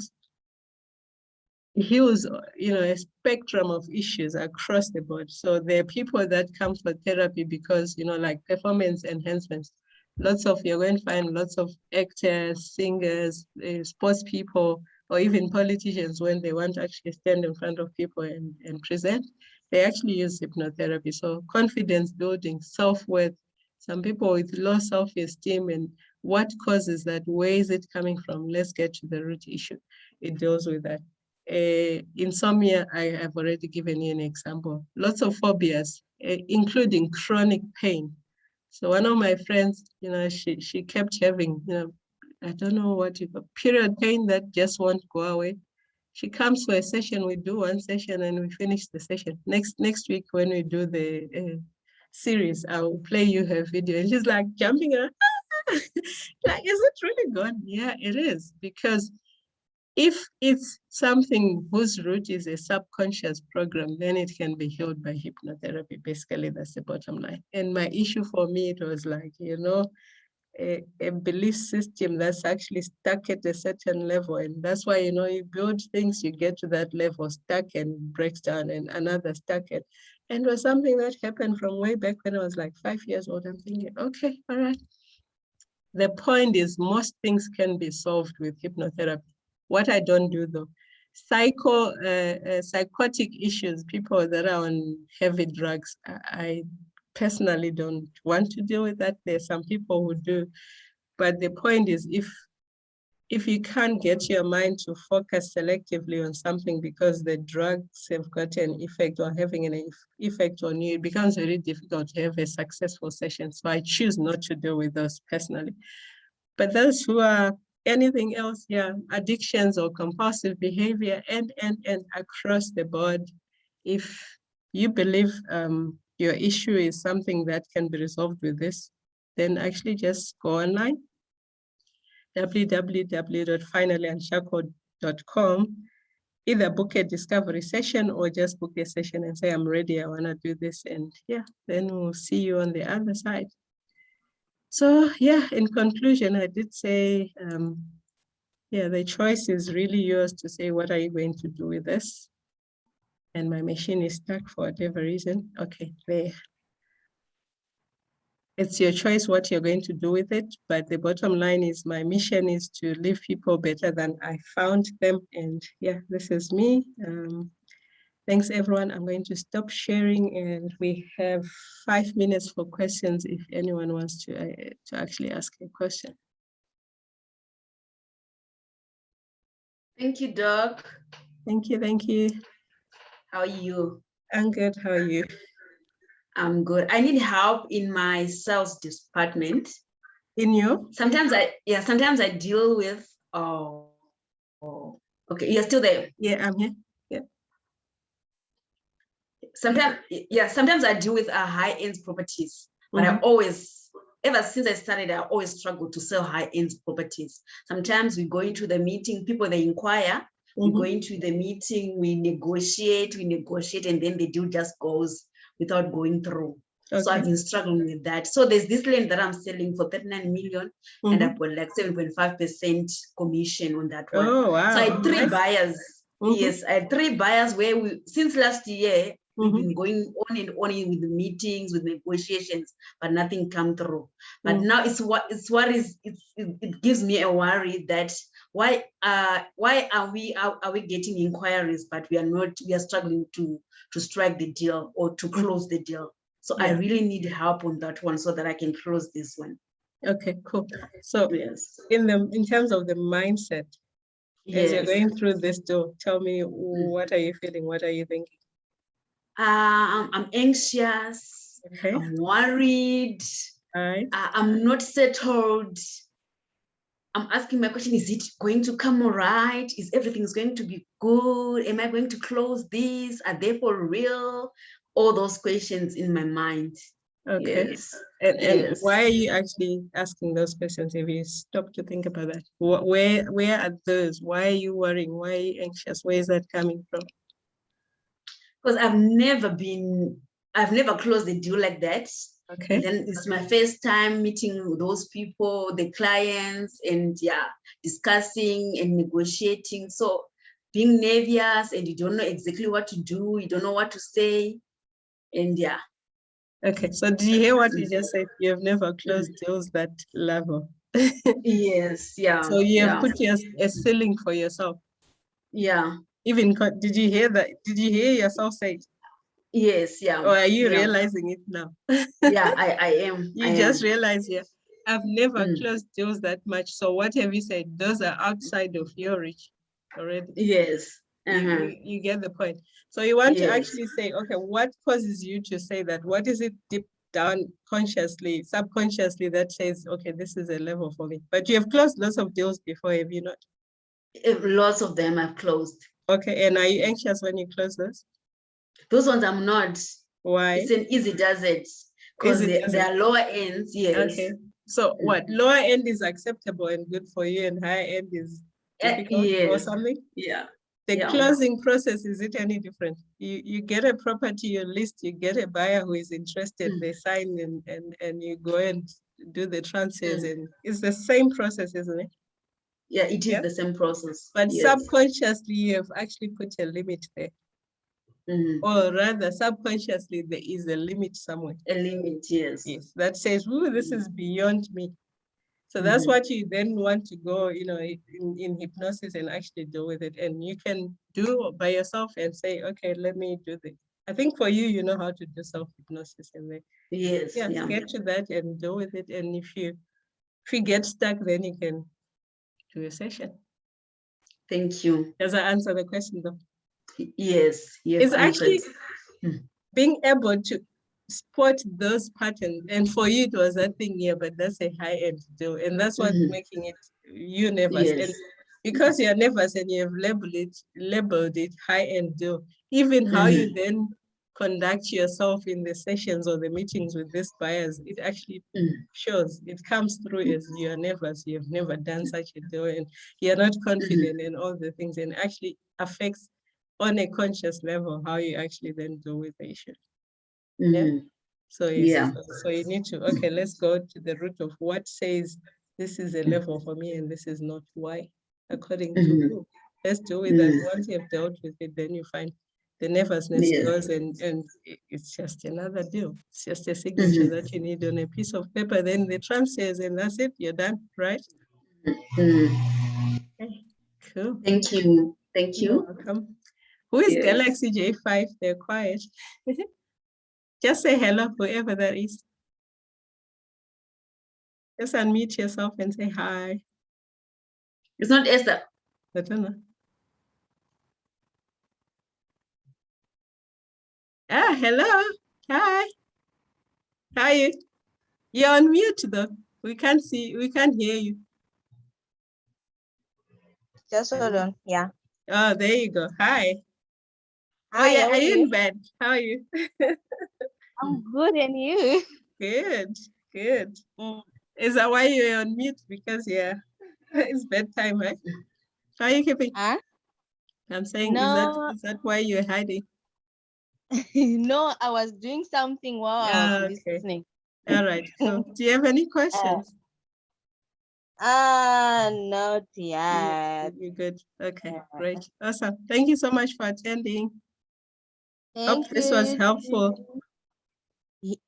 heals, a spectrum of issues across the board. So there are people that come for therapy because, like performance enhancements. You're going to find lots of actors, singers, sports people, or even politicians when they want to actually stand in front of people and present, they actually use hypnotherapy. So confidence building, self-worth, some people with low self-esteem, and what causes that, where is it coming from? Let's get to the root issue. It deals with that. Insomnia, I have already given you an example. Lots of phobias, including chronic pain. So one of my friends, she kept having, I don't know what period pain that just won't go away. She comes for a session, we do one session and we finish the session. Next week when we do the series, I'll play you her video. And she's like jumping around. Like, is it really gone? Yeah, it is, because if it's something whose root is a subconscious program, then it can be healed by hypnotherapy. Basically, that's the bottom line. And my issue for me, it was like, a belief system that's actually stuck at a certain level. And that's why, you build things, you get to that level, stuck and breaks down, and another stuck. And it was something that happened from way back when I was like 5 years old. I'm thinking, okay, all right. The point is most things can be solved with hypnotherapy. What I don't do though, psychotic issues, people that are on heavy drugs, I personally don't want to deal with that. There's some people who do, but the point is if you can't get your mind to focus selectively on something because the drugs have got an effect or having an effect on you, it becomes very difficult to have a successful session. So I choose not to deal with those personally. But those who are anything else, addictions or compulsive behavior and across the board, if you believe your issue is something that can be resolved with this, then actually just go online, www.finalyunshackled.com, either book a discovery session or just book a session and say, I'm ready, I want to do this. And then we'll see you on the other side. So in conclusion, I did say, the choice is really yours to say, what are you going to do with this? And my machine is stuck for whatever reason. Okay, there. It's your choice what you're going to do with it, but the bottom line is my mission is to leave people better than I found them. And this is me. Thanks everyone. I'm going to stop sharing and we have 5 minutes for questions if anyone wants to actually ask a question. Thank you, Doc. Thank you. How are you? I'm good. How are you? I'm good. I need help in my sales department. In you? Sometimes I deal with, okay, you're still there? Yeah, I'm here. Yeah. Sometimes I deal with high-end properties, but I always, ever since I started, I always struggle to sell high-end properties. Sometimes we go into the meeting, people, they inquire, we go into the meeting, we negotiate, and then the deal just goes without going through. Okay. So I've been struggling with that. So there's this land that I'm selling for 39 million, and I've got like 7.5% commission on that one. Oh, wow. So I had 3 buyers. Yes, I had 3 buyers where since last year, we've been going on and on with the meetings, with negotiations, but nothing come through. But now it gives me a worry that why are we getting inquiries, but we are struggling to strike the deal or to close the deal. So I really need help on that one so that I can close this one. Okay, cool. So in terms of the mindset, as you're going through this deal, tell me, what are you feeling? What are you thinking? I'm anxious. Okay. I'm worried. Right. I'm not settled. I'm asking my question, is it going to come all right? Is everything going to be good? Am I going to close this? Are they for real? all those questions in my mind. Okay. Yes. And Yes. why are you actually asking those questions if you stop to think about that? Where are those? Why are you worrying? Why are you anxious? Where is that coming from? Because I've never closed a deal like that. Okay. And then it's my first time meeting those people, the clients, and discussing and negotiating. So being nervous and you don't know exactly what to do, you don't know what to say. And Okay, so do you hear what you just said? You have never closed deals that level. yes, yeah. So you have yeah. put a ceiling for yourself. Yeah. Even did you hear that? Did you hear yourself say it? Yes, yeah. Or are you realizing it now? Yeah, I am. You just realize, yeah, I've never closed deals that much. So what have you said? Those are outside of your reach already. Yes. You get the point. So you want to Yes. actually say, okay, what causes you to say that? What is it deep down consciously, subconsciously that says, okay, this is a level for me? But you have closed lots of deals before, have you not? Lots of them I've closed. Okay, and are you anxious when you close those? Those ones I'm not. Why? It's an easy does it. Because they are lower ends, yes. Okay. So what, lower end is acceptable and good for you and higher end is difficult or yes. something? Yeah. The closing process, is it any different? You get a property, you list, you get a buyer who is interested, they sign and you go and do the transfers and it's the same process, isn't it? Yeah, it is the same process. But yes. subconsciously, you have actually put a limit there. Or rather, subconsciously, there is a limit somewhere. A limit, yes. Yes, that says, "Ooh, this is beyond me." So that's what you then want to go, in hypnosis and actually deal with it. And you can do by yourself and say, okay, let me do this. I think for you, you know how to do self-hypnosis and then get to that and deal with it. And if you get stuck, then you can do a session. Thank you. Does that answer the question though? Yes. It's actually being able to spot those patterns. And for you, it was that thing here, but that's a high-end deal. And that's what's making it you nervous. Yes. And because you're nervous and you have labeled it high-end deal, even how you then conduct yourself in the sessions or the meetings with these buyers, it actually shows, it comes through as you're nervous, you've never done such a deal, and you're not confident in all the things, and actually affects on a conscious level how you actually then deal with the issue. So yes, so you need to, okay, let's go to the root of what says this is a level for me and this is not. Why? According to who? Let's deal with that. Once you have dealt with it, then you find the nervousness goes and it's just another deal. It's just a signature that you need on a piece of paper, then the transfers and that's it, you're done, right? Okay, cool. Thank you. Thank you. You're welcome. Who is Galaxy J5? They're quiet. Just say hello, whoever that is. Just unmute yourself and say hi. It's not Esther. I don't know. Ah, hello. Hi. How are you? You're on mute though. We can't hear you. Just hold on. Yeah. Oh, there you go. Hi. Hi, oh, yeah. how Are you you? in bed? How are you? I'm good, and you? Good. Good. Is that why you're on mute? Because it's bedtime, right? How are you keeping? Huh? I'm saying, No. is that why you're hiding? No, I was doing something while I was listening. All right. Cool. Do you have any questions? Not yet. You're good. Okay, great. Awesome. Thank you so much for attending. Hope this was helpful.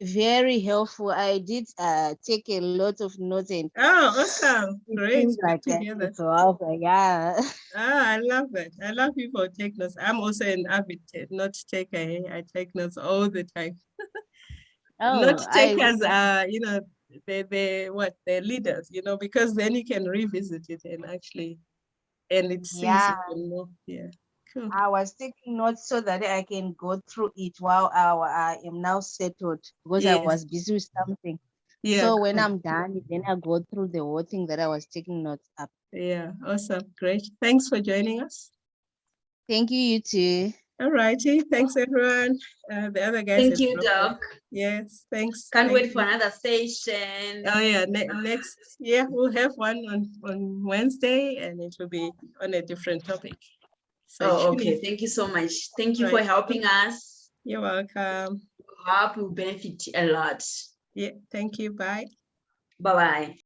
Very helpful. I did take a lot of notes and awesome. Great. Like good to hear that. So I was like, yeah. I love it. I love people who take notes. I'm also an avid note taker. I take notes all the time. Note takers are, they're leaders, because then you can revisit it and actually, and it seems even more. Yeah. Cool. I was taking notes so that I can go through it while I am now settled, because I was busy with something. Yeah. So when I'm done, then I go through the whole thing that I was taking notes up. Yeah. Awesome. Great. Thanks for joining us. Thank you, you too. All righty. Thanks, everyone. The other guys. Thank have you, dropped off. Doc. Yes, thanks. Can't Thank wait for you. another session. Oh yeah, next, yeah, we'll have one on Wednesday, and it will be on a different topic. So Oh, tune in. okay. Thank you so much. Thank you for Right. helping us. You're welcome. I hope you benefit a lot. Yeah, thank you. Bye. Bye-bye.